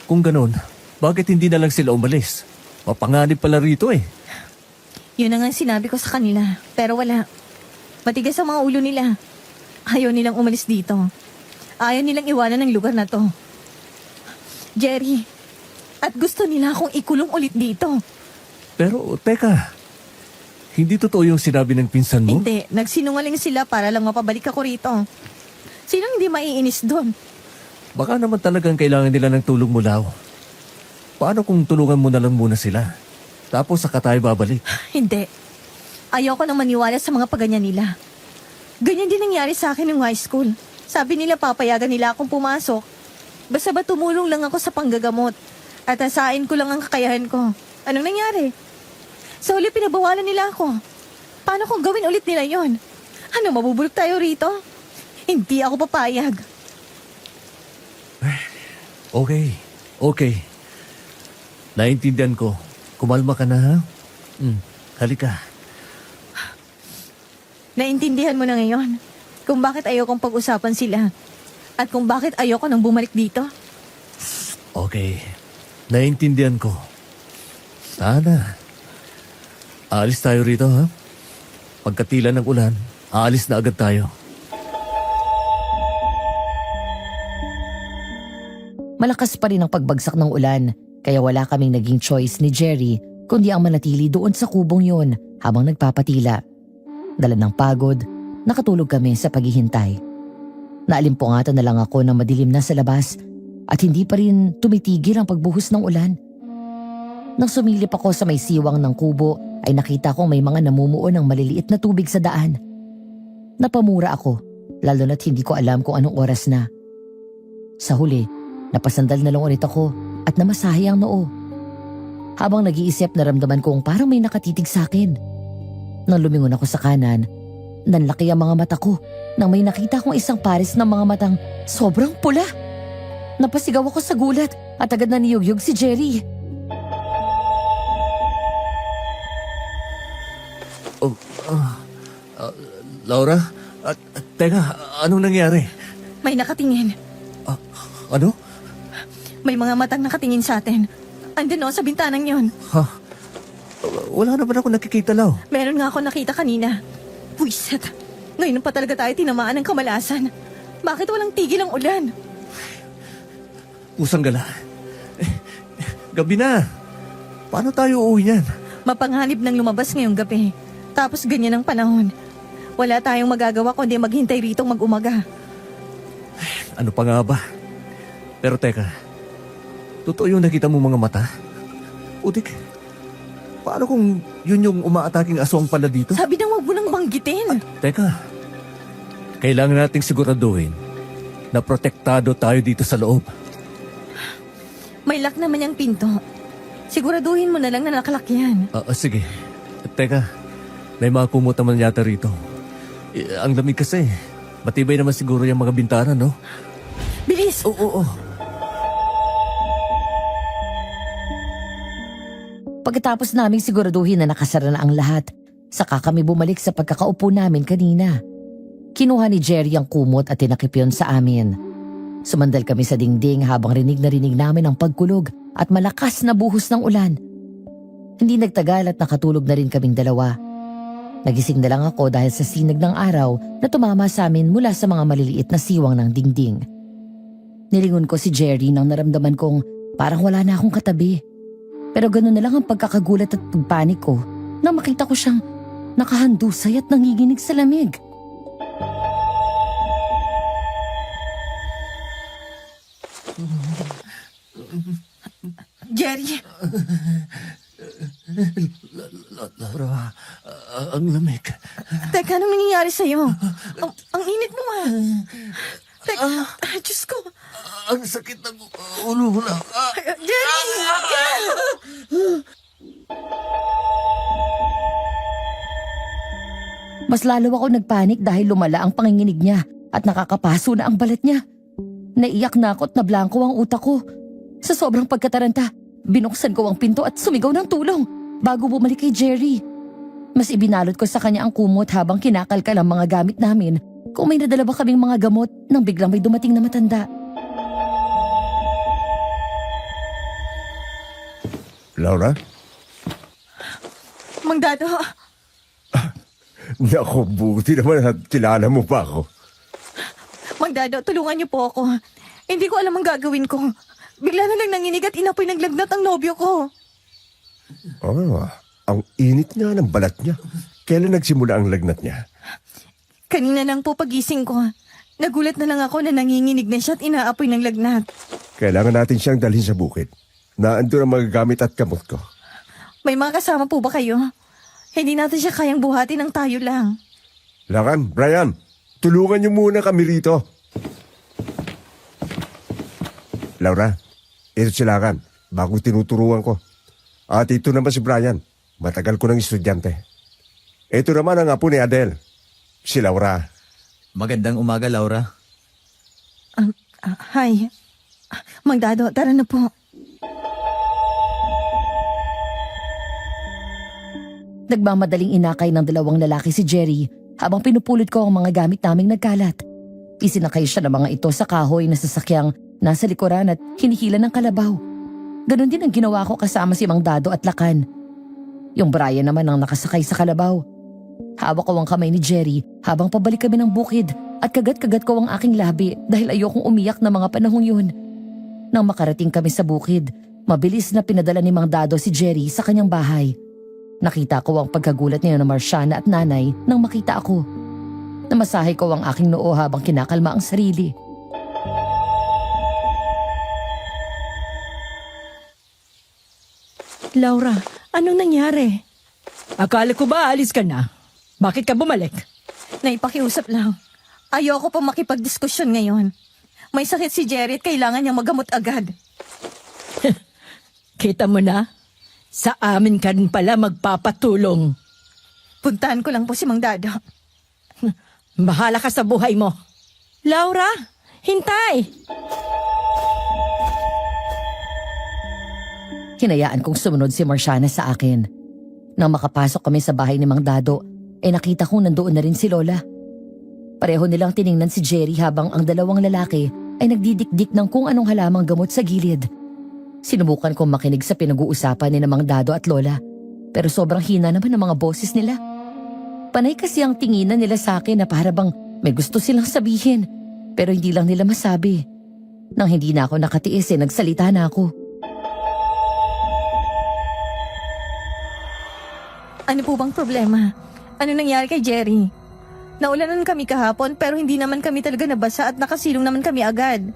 Kung ganon, bakit hindi na lang sila umalis? Mapanganib pala rito eh. Yun na nga sinabi ko sa kanila. Pero wala. Matigas ang mga ulo nila. Ayaw nilang umalis dito. Ayaw nilang iwanan ng lugar na to. Jerry, at gusto nila akong ikulong ulit dito. Pero teka, hindi totoo yung sinabi ng pinsan mo? Hindi, nagsinungaling sila para lang mapabalik ako rito. Sinong hindi maiinis doon? Baka naman talagang kailangan nila ng tulong mo, Lau. Paano kung tulungan mo na lang muna sila? Tapos saka tayo babalik. Hindi. Ayoko nang maniwala sa mga paganyan nila. Ganyan din nangyari sa akin ng high school. Sabi nila papayagan nila akong pumasok. Basta ba tumulong lang ako sa panggagamot at asain ko lang ang kakayahan ko. Anong nangyari? Sa uli pinabawalan nila ako. Paano kung gawin ulit nila yon? Ano, mabubulok tayo rito? Hindi ako papayag. Okay. Naintindihan ko. Kumalma ka na, ha? Halika. Naintindihan mo na ngayon kung bakit ayokong pag-usapan sila at kung bakit ayoko nang bumalik dito? Okay. Naintindihan ko. Sana. Aalis tayo rito, ha? Pagkatila ng ulan, aalis na agad tayo. Malakas pa rin ang pagbagsak ng ulan, kaya wala kaming naging choice ni Jerry kundi ang manatili doon sa kubong yon habang nagpapatila. Dala ng pagod, nakatulog kami sa paghihintay. Naalimpungatan na lang ako na madilim na sa labas at hindi pa rin tumitigil ang pagbuhos ng ulan. Nang sumilip ako sa may siwang ng kubo ay nakita kong may mga namumuo ng maliliit na tubig sa daan. Napamura ako, lalo na't hindi ko alam kung anong oras na. Sa huli, napasandal na lang ulit ako at namasahe ang noo. Habang nag-iisip, naramdaman kong parang may nakatitig sa akin. Nang lumingon ako sa kanan, nanlaki ang mga mata ko nang may nakita kong isang pares ng mga matang sobrang pula. Napasigaw ako sa gulat at agad na niyugyug si Jerry. Laura? Teka, anong nangyari? May nakatingin. Ano? May mga matang nakatingin sa atin. Andun o, sa bintanang yon. Ha? Wala naman ako nakikita, Lau. Meron nga ako nakita kanina. Buisit. Ngayon pa talaga tayo tinamaan ng kamalasan. Bakit walang tigil ang ulan? Usang gala. Gabi na. Paano tayo uuwi niyan? Mapanganib nang lumabas ngayong gabi. Tapos ganyan ang panahon. Wala tayong magagawa kundi maghintay rito mag-umaga. Ano pa nga ba? Pero teka, totoo yung nakita mo mga mata? Utik, paano kung yun yung umaataking aswang pala dito? Sabi nang wag mo nang banggitin. Teka, kailangan nating siguraduhin na protektado tayo dito sa loob. May lock naman yung pinto. Siguraduhin mo na lang na nakalak yan. Sige. Teka, may mga kumot naman yata rito. Ang lamig kasi. Matibay naman siguro yung mga bintana, no? Bilis! Oo. Pagkatapos naming siguraduhin na nakasara na ang lahat, saka kami bumalik sa pagkakaupo namin kanina. Kinuha ni Jerry ang kumot at tinakip yun sa amin. Sumandal kami sa dingding habang rinig na rinig namin ang pagkulog at malakas na buhos ng ulan. Hindi nagtagal at nakatulog na rin kaming dalawa. Nagising na lang ako dahil sa sinag ng araw na tumama sa amin mula sa mga maliliit na siwang ng dingding. Nilingon ko si Jerry nang naramdaman kong parang wala na akong katabi. Pero ganoon na lang ang pagkakagulat at pagpanik ko nang makita ko siyang nakahandusay at nanginginig sa lamig. Jerry! Laura, ang lamig. Teka, anong nangyayari sa'yo? Ang init mo ah. Teka, Diyos ko. Ang sakit ng ulo ko na. Jerry! Mas lalo ako nagpanik dahil lumala ang panginginig niya at nakakapaso na ang balat niya. Naiyak na ako at nablangko ang utak ko. Sa sobrang pagkataranta, binuksan ko ang pinto at sumigaw ng tulong bago bumalik kay Jerry. Mas ibinalot ko sa kanya ang kumot habang kinakalkal ang mga gamit namin kung may nadala ba kaming mga gamot nang biglang may dumating na matanda. Laura? Mang Dado, Naku, buti naman at kilala mo pa ako. Mang Dado, tulungan niyo po ako. Hindi ko alam ang gagawin ko. Bigla na lang nanginig at inapoy naglagnat ang nobyo ko. Ang init nga ng balat niya. Kailan nagsimula ang lagnat niya? Kanina lang po pagising ko. Nagulat na lang ako na nanginginig na siya at inaapoy ng lagnat. Kailangan natin siyang dalhin sa bukid. Naandun ang mga gamit at kamot ko. May mga kasama po ba kayo? Hindi natin siya kayang buhatin ng tayo lang. Lakan, Brian, tulungan niyo muna kami rito. Laura, ito si Lakan, bagong tinuturuan ko. At ito naman si Brian, matagal ko ng estudyante. Ito naman ang apo ni Adele, si Laura. Magandang umaga, Laura. Hi. Mang Dado, tara na po. Nagmamadaling inakay ng dalawang lalaki si Jerry habang pinupulot ko ang mga gamit naming nagkalat. Isinakay siya ng mga ito sa kahoy na sasakyang nasa likuran at hinihila ng kalabaw. Ganon din ang ginawa ko kasama si Mang Dado at Lakan. Yung Brian naman ang nakasakay sa kalabaw. Hawak ko ang kamay ni Jerry habang pabalik kami ng bukid at kagat-kagat ko ang aking labi dahil ayokong umiyak na mga panahong yun. Nang makarating kami sa bukid, mabilis na pinadala ni Mang Dado si Jerry sa kanyang bahay. Nakita ko ang pagkagulat niya na Marciana at nanay nang makita ako. Namasahe ko ang aking noo habang kinakalma ang sarili. Laura, anong nangyari? Akala ko ba alis ka na? Bakit ka bumalik? Naipakiusap lang. Ayoko pa makipagdiskusyon ngayon. May sakit si Jerry at kailangan niyang magamot agad. Kita mo na? Sa amin ka rin pala magpapatulong. Puntahan ko lang po si Mang Dado. Bahala ka sa buhay mo. Laura, hintay! Hinayaan kong sumunod si Marciana sa akin. Nang makapasok kami sa bahay ni Mang Dado, nakita kong nandoon na rin si Lola. Pareho nilang tiningnan si Jerry habang ang dalawang lalaki ay nagdidikdik ng kung anong halamang gamot sa gilid. Sinubukan kong makinig sa pinag-uusapan ni Mang Dado at Lola, pero sobrang hina naman ng mga boses nila. Panay kasi ang tinginan nila sa akin na para bang may gusto silang sabihin, pero hindi lang nila masabi. Nang hindi na ako nakatiis nagsalita na ako. Ano po bang problema? Ano nangyari kay Jerry? Naulanan kami kahapon pero hindi naman kami talaga nabasa at nakasilong naman kami agad.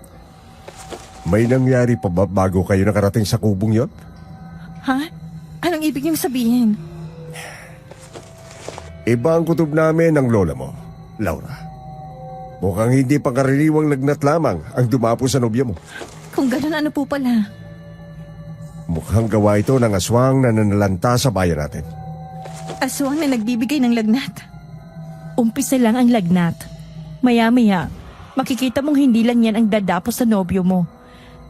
May nangyari pa ba bago kayo nakarating sa kubong yon? Ha? Anong ibig niyong sabihin? Iba ang kutob namin ng lola mo, Laura. Mukhang hindi pangkaraniwang lagnat lamang ang dumapo sa nobya mo. Kung ganun, ano po pala? Mukhang gawa ito ng aswang na nanalanta sa bayan natin. Aswang na nagbibigay ng lagnat. Umpisa lang ang lagnat. Maya-maya, makikita mong hindi lang yan ang dadapo sa nobyo mo.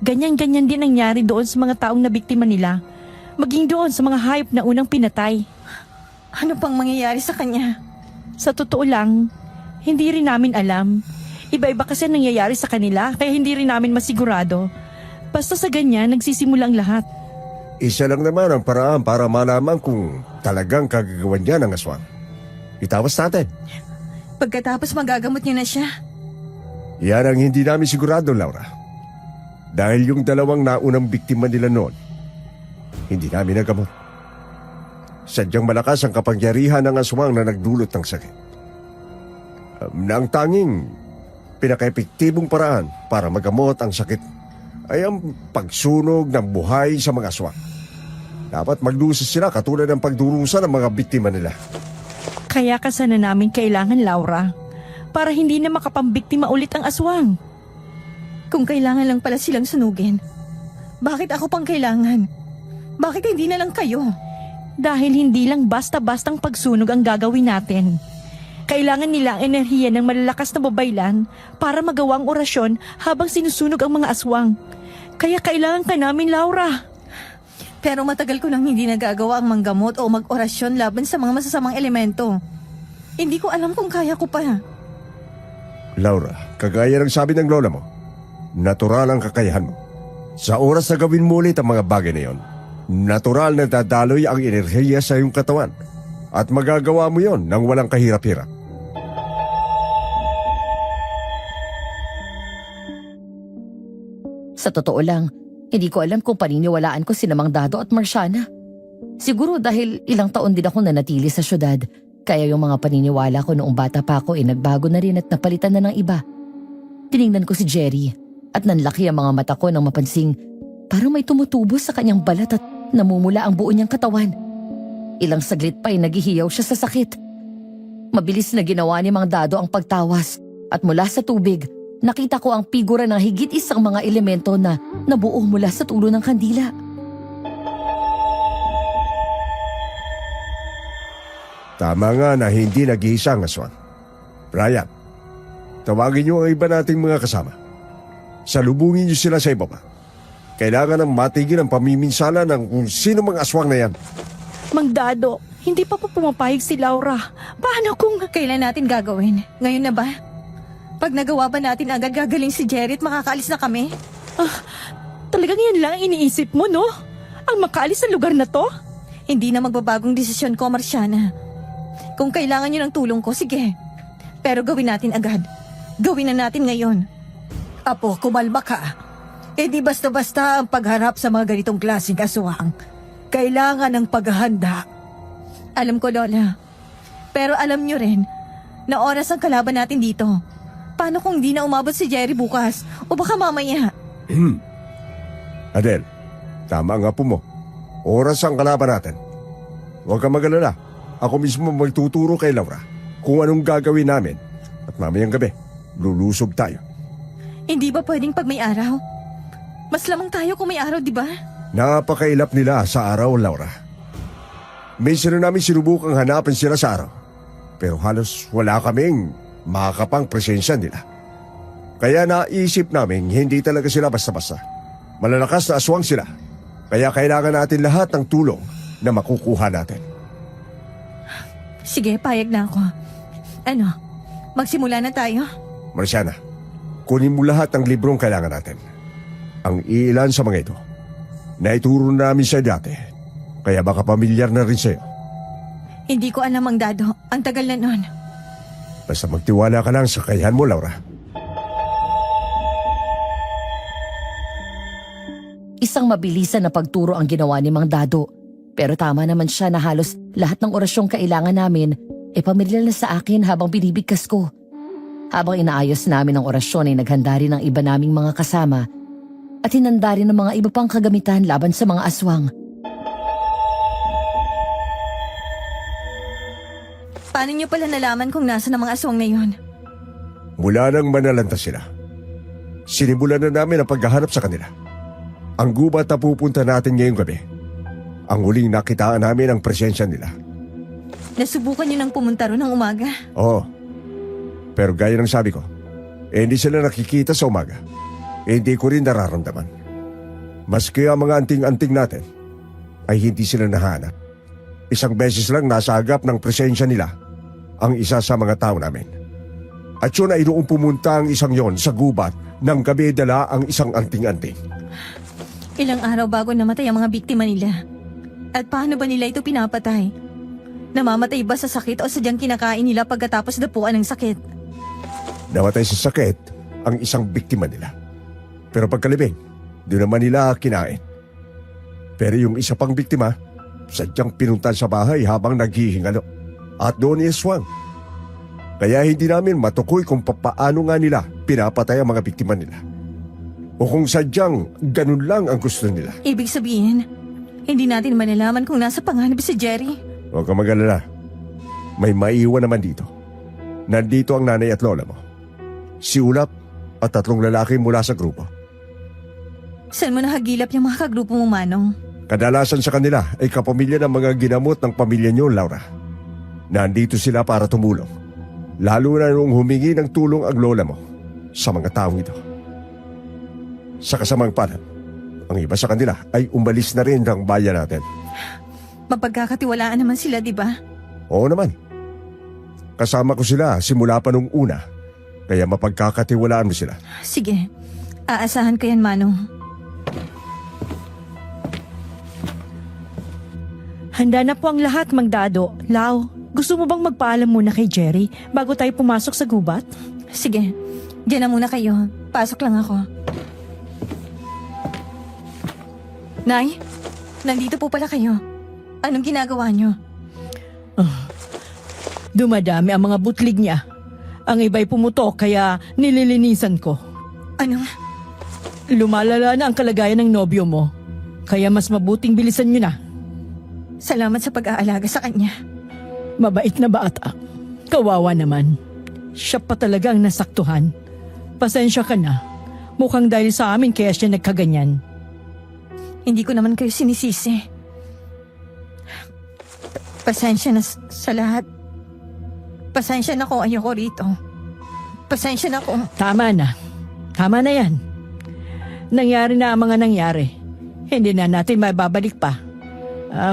Ganyan-ganyan din nangyari doon sa mga taong nabiktima nila. Maging doon sa mga hayop na unang pinatay. Ano pang mangyayari sa kanya? Sa totoo lang, hindi rin namin alam. Iba-iba kasi ang nangyayari sa kanila kaya hindi rin namin masigurado. Basta sa ganyan, nagsisimulang lahat. Isa lang naman ang paraan para malaman kung talagang kagagawan niya ng aswang. Itawas natin. Pagkatapos magagamot niyo na siya. Yan ang hindi namin sigurado, Laura. Dahil yung dalawang naunang biktima nila noon, hindi namin nagamot. Sadyang malakas ang kapangyarihan ng aswang na nagdulot ng sakit. Na ang tanging pinaka-epektibong paraan para magamot ang sakit ay ang pagsunog ng buhay sa mga aswang. Dapat maglusas sila katulad ng pagdurusa ng mga biktima nila. Kaya ka sana namin kailangan, Laura, para hindi na makapambiktima ulit ang aswang. Kung kailangan lang pala silang sunugin, bakit ako pang kailangan? Bakit hindi na lang kayo? Dahil hindi lang basta-bastang pagsunog ang gagawin natin. Kailangan nila ang enerhiya ng malalakas na babaylan para magawang orasyon habang sinusunog ang mga aswang. Kaya kailangan ka namin, Laura. Pero matagal ko nang hindi nagagawa ang manggamot o mag-orasyon laban sa mga masasamang elemento. Hindi ko alam kung kaya ko pa. Laura, kagaya ng sabi ng lola mo, natural ang kakayahan mo. Sa oras na gawin mo ulit ang mga bagay na yon, natural na dadaloy ang enerhiya sa iyong katawan at magagawa mo yon nang walang kahirap-hirap. Sa totoo lang, hindi ko alam kung paniniwalaan ko si Mang Dado at Marciana. Siguro dahil ilang taon din ako nanatili sa syudad, kaya yung mga paniniwala ko noong bata pa ako nagbago na rin at napalitan na ng iba. Tiningnan ko si Jerry at nanlaki ang mga mata ko nang mapansing parang may tumutubo sa kanyang balat at namumula ang buo niyang katawan. Ilang saglit pa naghihiyaw siya sa sakit. Mabilis na ginawa ni Mang Dado ang pagtawas at mula sa tubig, nakita ko ang figura ng higit isang mga elemento na nabuo mula sa tulo ng kandila. Tama nga na hindi nag-iisa ang aswang. Brian, tawagin niyo ang iba nating mga kasama. Salubungin niyo sila sa ibaba. Kailangan ng matigil ang pamiminsala ng kung sino mga aswang na yan. Mang Dado, hindi pa pumapayag si Laura. Paano kung... Kailan natin gagawin? Ngayon na ba? Pag nagawa ba natin agad gagaling si Jerry at makakaalis na kami? Talagang yan lang ang iniisip mo, no? Ang makaalis sa lugar na to? Hindi na magbabagong desisyon ko, Marciana. Kung kailangan niyo ng tulong ko, sige. Pero gawin natin agad. Gawin na natin ngayon. Apo, kumalma ka. Di basta-basta ang pagharap sa mga ganitong klaseng aswang. Kailangan ng paghahanda. Alam ko, Lola. Pero alam niyo rin na oras ang kalaban natin dito. Paano kung di na umabot si Jerry bukas? O baka mamaya? Adele, tama nga po mo. Oras ang kalaban natin. Huwag kang mag-alala. Ako mismo magtuturo kay Laura kung anong gagawin namin. At mamayang gabi, lulusog tayo. Hindi ba pwedeng pag may araw? Mas lamang tayo kung may araw, di ba? Napakailap nila sa araw, Laura. Minsan na namin sinubukang hanapin sila sa araw. Pero halos wala kaming makakapang presensya nila. Kaya naisip namin hindi talaga sila basta-basta. Malalakas na aswang sila. Kaya kailangan natin lahat ng tulong na makukuha natin. Sige, payag na ako. Ano, magsimula na tayo? Marciana, kunin mo lahat ng librong kailangan natin. Ang iilan sa mga ito, naituro namin sa dati. Kaya baka pamilyar na rin sa'yo. Hindi ko alam ang dado. Ang tagal na nun. Basta magtiwala ka lang sa kakayahan mo, Laura. Isang mabilisan na pagturo ang ginawa ni Mang Dado. Pero tama naman siya na halos lahat ng orasyong kailangan namin pamilyar na sa akin habang binibigkas ko. Habang inaayos namin ang orasyon ay naghanda rin ng iba naming mga kasama at hinanda rin ng mga iba pang kagamitan laban sa mga aswang. Paano niyo pala nalaman kung nasa ng mga aswang na yun? Mula nang manalanta sila, sinimulan na namin ang paghahanap sa kanila. Ang gubat na pupunta natin ngayong gabi, ang huling nakitaan namin ang presensya nila. Nasubukan niyo nang pumunta ron ng umaga? Oo. Pero gaya ng sabi ko, hindi sila nakikita sa umaga. Hindi ko rin nararamdaman. Maski ang mga anting-anting natin, ay hindi sila nahanap. Isang beses lang nasa agap ng presensya nila ang isa sa mga tao namin. At yun ay noong pumunta ang isang yon sa gubat nang gabi dala ang isang anting-anting. Ilang araw bago namatay ang mga biktima nila. At paano ba nila ito pinapatay? Namamatay ba sa sakit o sadyang kinakain nila pagkatapos dapuan ng sakit? Namatay sa sakit ang isang biktima nila. Pero pagkalibing, doon naman nila kinain. Pero yung isa pang biktima, sadyang pinuntan sa bahay habang naghihingalo. At doon iaswang. Kaya hindi namin matukoy kung papaano nga nila pinapatay ang mga biktima nila. O kung sadyang ganun lang ang gusto nila. Ibig sabihin, hindi natin malalaman kung nasa panganib si Jerry. Huwag kang mag-alala. May maiwan naman dito. Nandito ang nanay at lola mo. Si Ulap at 3 lalaki mula sa grupo. Saan mo nahagilap yung mga kagrupo mo, Manong? Kadalasan sa kanila ay kapamilya ng mga ginamot ng pamilya niyo, Laura. Nandito sila para tumulong. Lalo na nung humingi ng tulong ang lola mo sa mga taong ito. Sa kasamang palad, ang iba sa kanila ay umalis na rin ng bayan natin. Mapagkakatiwalaan naman sila, di ba? Oo naman. Kasama ko sila simula pa nung una, kaya mapagkakatiwalaan mo sila. Sige, aasahan ko yan, Manong. Handa na po ang lahat, Mang Dado. Lau, gusto mo bang magpaalam muna kay Jerry bago tayo pumasok sa gubat? Sige, diyan na muna kayo. Pasok lang ako. Nay, nandito po pala kayo. Anong ginagawa niyo? Dumadami ang mga butlig niya. Ang iba'y pumutok kaya nililinisan ko. Anong? Lumalala na ang kalagayan ng nobyo mo. Kaya mas mabuting bilisan nyo na. Salamat sa pag-aalaga sa kanya. Mabait na bata. Kawawa naman. Siya pa talaga ang nasaktuhan. Pasensya ka na. Mukhang dahil sa amin kaya siya nagkaganyan. Hindi ko naman kayo sinisisi. Pasensya na sa lahat. Pasensya na kung ayoko rito. Pasensya na kung... Tama na. Tama na yan. Nangyari na ang mga nangyari. Hindi na natin mababalik pa.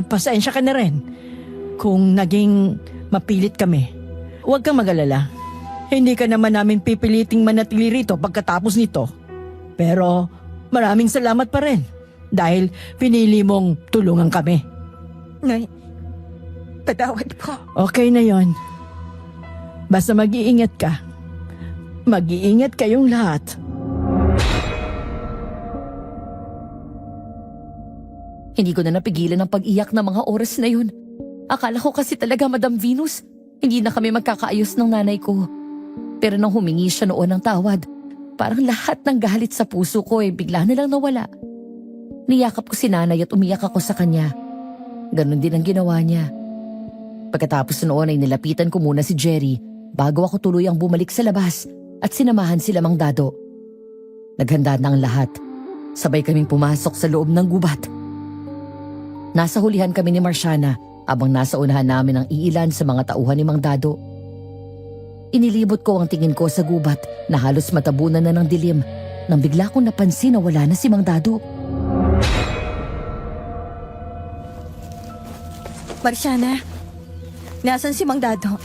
Pasensya ka na rin. Kung naging mapilit kami. Huwag kang mag-alala. Hindi ka naman namin pipiliting manatili rito pagkatapos nito. Pero maraming salamat pa rin. Dahil pinili mong tulungan kami. Nay, patawad po. Okay na yon. Basta mag-iingat ka. Mag-iingat kayong lahat. Hindi ko na napigilan ang pag-iyak ng mga oras na yun. Akala ko kasi talaga, Madam Venus, hindi na kami magkakaayos ng nanay ko. Pero nang humingi siya noon ng tawad, parang lahat ng galit sa puso ko bigla na lang nawala. Niyakap ko si nanay at umiyak ako sa kanya. Ganon din ang ginawa niya. Pagkatapos noon ay nilapitan ko muna si Jerry bago ako tuluyang bumalik sa labas at sinamahan sila Mang Dado. Naghanda na ang lahat. Sabay kaming pumasok sa loob ng gubat. Nasa hulihan kami ni Marciana abang nasa unahan namin ang iilan sa mga tauhan ni Mang Dado. Inilibot ko ang tingin ko sa gubat na halos matabunan na ng dilim nang bigla kong napansin na wala na si Mang Dado. Marciana, nasan si Mang Dado?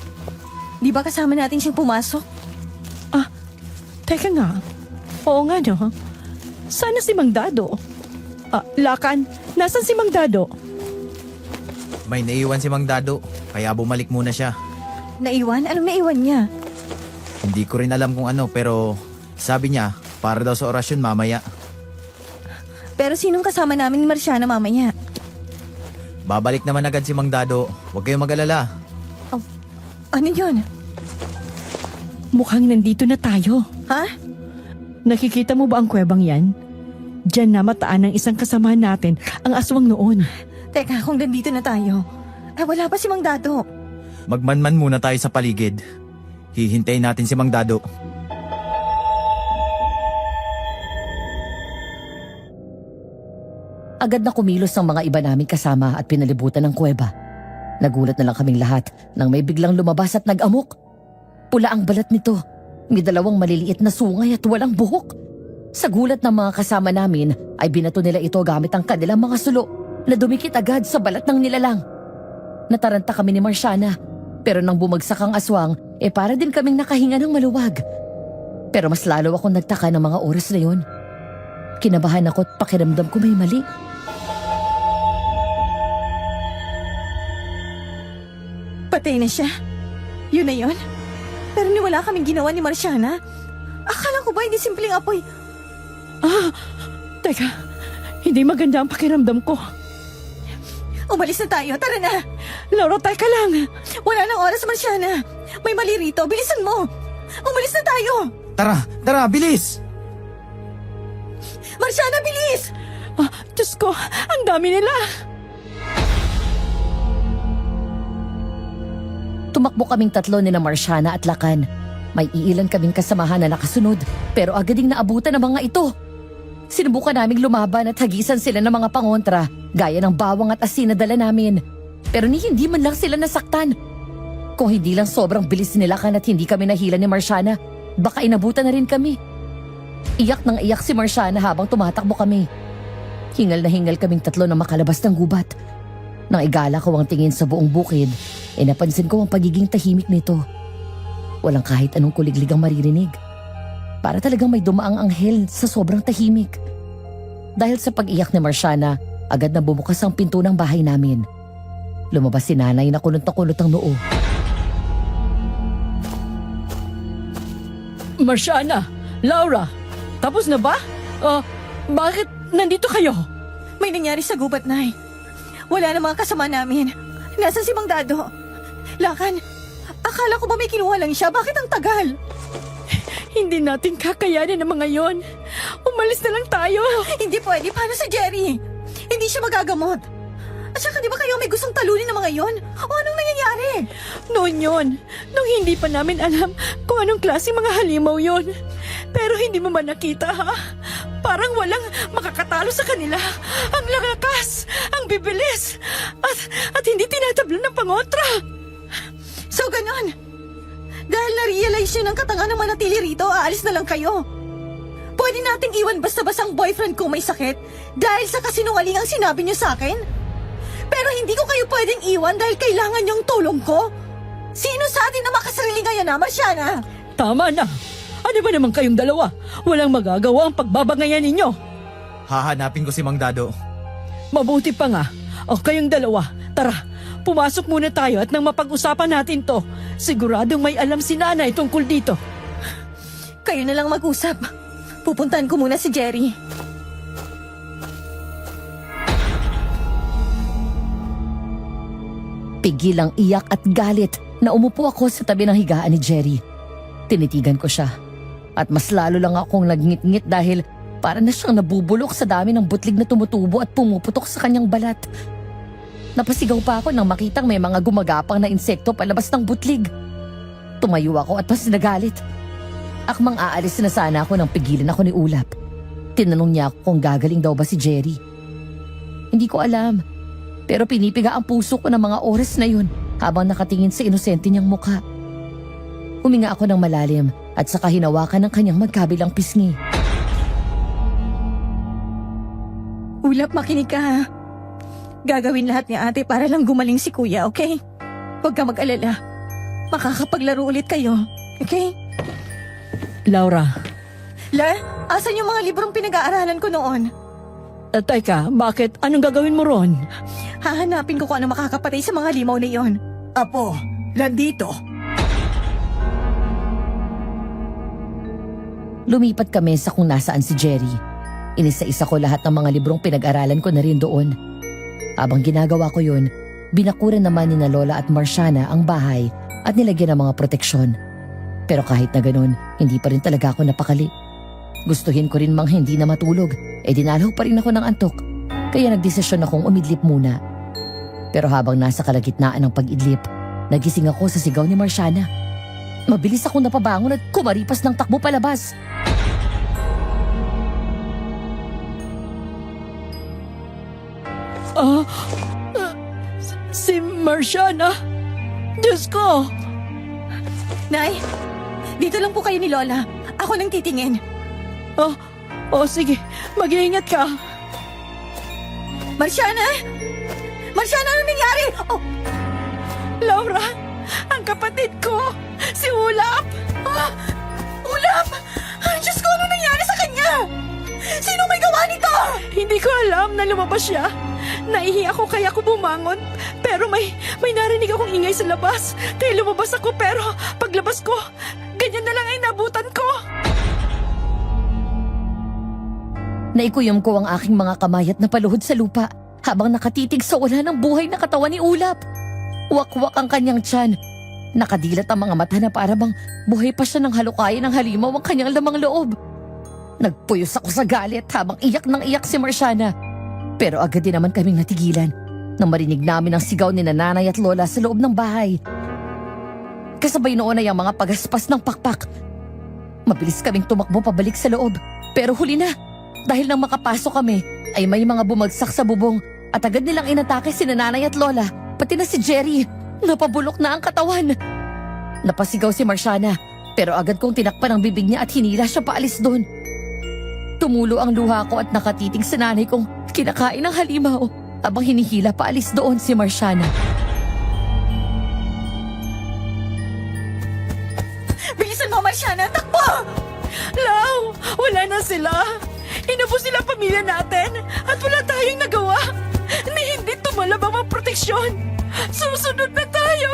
Di ba kasama natin siyang pumasok? Teka nga. Oo nga no. Sana si Mang Dado. Lakan, nasan si Mang Dado? May naiwan si Mang Dado, kaya bumalik muna siya. Naiwan? Anong naiwan niya? Hindi ko rin alam kung ano, pero sabi niya, para daw sa orasyon mamaya. Pero sinong kasama namin ni Marciana mamaya? Babalik naman agad si Mang Dado, huwag kayong mag-alala. Ano yun? Mukhang nandito na tayo. Ha? Nakikita mo ba ang kuwebang yan? Diyan na mataan ng isang kasamahan natin, ang aswang noon. Teka, kung nandito na tayo, ay wala pa si Mang Dado. Magmanman muna tayo sa paligid. Hihintayin natin si Mang Dado. Agad na kumilos ang mga iba naming kasama at pinalibutan ng kuweba. Nagulat na lang kaming lahat nang may biglang lumabas at nag-amok. Pula ang balat nito. May 2 maliliit na sungay at walang buhok. Sa gulat ng mga kasama namin ay binato nila ito gamit ang kanilang mga sulo na dumikit agad sa balat ng nilalang. Nataranta kami ni Marciana, pero nang bumagsak ang aswang, para din kaming nakahinga ng maluwag. Pero mas lalo akong nagtaka ng mga oras na yon. Kinabahan ako at pakiramdam ko may mali. Patay na siya. Yun na yun. Pero niwala kaming ginawa ni Marciana. Akala ko ba hindi simpleng apoy? Teka, hindi maganda ang pakiramdam ko. Umalis na tayo, tara na. Laura, teka lang. Wala nang oras, Marciana. May mali rito, bilisan mo. Umalis na tayo. Tara, bilis! Marciana, bilis! Diyos ko, ang dami nila. Tumakbo kaming 3 ni na Marciana at Lakan. May iilan kaming kasamahan na nakasunod, pero agad ding naabutan ng mga ito. Sinubukan naming lumaban at hagisan sila ng mga pangontra, gaya ng bawang at asin na dala namin. Pero hindi man lang sila nasaktan. Kung hindi lang sobrang bilis ni Lakan at hindi kami nahila ni Marciana, baka inabutan na rin kami. Iyak nang iyak si Marciana habang tumatakbo kami. Hingal na hingal kaming 3 na makalabas ng gubat. Nang igala ko ang tingin sa buong bukid, napansin ko ang pagiging tahimik nito. Walang kahit anong kuliglig ang maririnig. Para talagang may dumaang anghel sa sobrang tahimik. Dahil sa pag-iyak ni Marciana, agad na bumukas ang pinto ng bahay namin. Lumabas si nanay na kulot na kulot ang noo. Marciana, Laura, tapos na ba? Bakit nandito kayo? May nangyari sa gubat, Nay. Wala na mga kasama namin. Nasaan si Mang Dado? Lakan, akala ko ba may kinuha lang siya? Bakit ang tagal? Hindi natin kakayanin ang mga yon. Umalis na lang tayo. Hindi pwede. Paano si Jerry? Hindi siya magagamot. At saka di ba kayo may gustong talunin ng mga yon? O anong nangyayari? Noon yon, nung hindi pa namin alam kung anong klaseng mga halimaw yon. Pero hindi mo man nakita, ha? Parang walang makakatalo sa kanila. Ang lalakas, ang bibilis, at hindi tinatablan ng pangontra. So ganon. Dahil na-realize nyo ng katanga ng manatili rito, aalis na lang kayo. Pwede nating iwan basta-basang boyfriend kung may sakit dahil sa kasinungaling ang sinabi nyo sa akin? Pero hindi ko kayo pwedeng iwan dahil kailangan yung tulong ko. Sino sa atin na makasarili ngayon na, Marciana? Tama na. Ano ba naman kayong dalawa? Walang magagawa ang pagbabangayan ninyo. Hahanapin ko si Mang Dado. Mabuti pa nga. O kayong dalawa, tara, pumasok muna tayo at nang mapag-usapan natin to, siguradong may alam si nanay tungkol dito. Kayo na lang mag-usap. Pupuntahan ko muna si Jerry. Pigil ang iyak at galit na umupo ako sa tabi ng higaan ni Jerry. Tinitigan ko siya. At mas lalo lang akong nagngit-ngit dahil para na siyang nabubulok sa dami ng butlig na tumutubo at pumuputok sa kanyang balat. Napasigaw pa ako nang makitang may mga gumagapang na insekto palabas ng butlig. Tumayo ako at mas nagalit. Akmang aalis na sana ako nang pigilan ako ni Ulap. Tinanong niya ako kung gagaling daw ba si Jerry. Hindi ko alam. Pero pinipiga ang puso ko ng mga oras na yun habang nakatingin sa inosente niyang mukha. Huminga ako ng malalim at saka hinawakan ng kanyang magkabilang pisngi. Ulap, makinig ka ha. Gagawin lahat ni ate para lang gumaling si kuya, okay? Huwag ka mag-alala. Makakapaglaro ulit kayo, okay? Laura, Asan yung mga librong pinag-aaralan ko noon? teka, bakit? Anong gagawin mo ron? Hahanapin ko kung ano makakapatay sa mga limaw na yon. Apo, nandito. Lumipat kami sa kung nasaan si Jerry. Inisa-isa ko lahat ng mga librong pinag-aralan ko na rin doon. Habang ginagawa ko yun, binakuran naman ni na Lola at Marciana ang bahay at nilagyan ng mga proteksyon. Pero kahit na ganun, hindi pa rin talaga ako napakali. Gustuhin ko rin mang hindi na matulog, dinalaw pa rin ako ng antok. Kaya nagdesisyon akong umidlip muna. Pero habang nasa kalagitnaan ng pag-idlip, nagising ako sa sigaw ni Marciana. Mabilis akong napabangon at kumaripas ng takbo palabas. Si Marciana. Diyos ko! Nay, dito lang po kayo ni Lola. Ako nang titingin. Sige, mag-iingat ka. Marciana! Marciana, ano nangyari? Oh, Laura, ang kapatid ko, si Ulap. Ulap! Ay, Diyos ko, ano nangyari sa kanya? Sino may gawa nito? Hindi ko alam na lumabas siya. Naihi ako kaya ako bumangon. Pero may narinig akong ingay sa labas. Kaya lumabas ako pero paglabas ko, ganyan na lang ay nabutan ko. Naikuyom ko ang aking mga kamay at napaluhod sa lupa habang nakatitig sa wala ng buhay na katawan ni Ulap. Wakwak ang kanyang tiyan. Nakadilat ang mga mata na para bang buhay pa siya ng halukayan ng halimaw ang kanyang lamang loob. Nagpuyos ako sa galit habang iyak ng iyak si Marciana. Pero agad din naman kaming natigilan nang marinig namin ang sigaw ni nanay at lola sa loob ng bahay. Kasabay noon ay ang mga pagaspas ng pakpak. Mabilis kaming tumakbo pabalik sa loob. Pero huli na, dahil nang makapasok kami ay may mga bumagsak sa bubong at agad nilang inatake si nanay at lola, pati na si Jerry. Napabulok na ang katawan. Napasigaw si Marciana pero agad kong tinakpan ang bibig niya at hinila siya paalis doon. Tumulo ang luha ko at nakatitig sa nanay kong kinakain ng halimaw habang hinihila paalis doon si Marciana. Bilisan mo, Marciana! Takbo! Lau, wala na sila. Inubos nila ang pamilya natin at wala tayong nagawa. Hindi tumalab ang mga proteksyon. Susunod na tayo.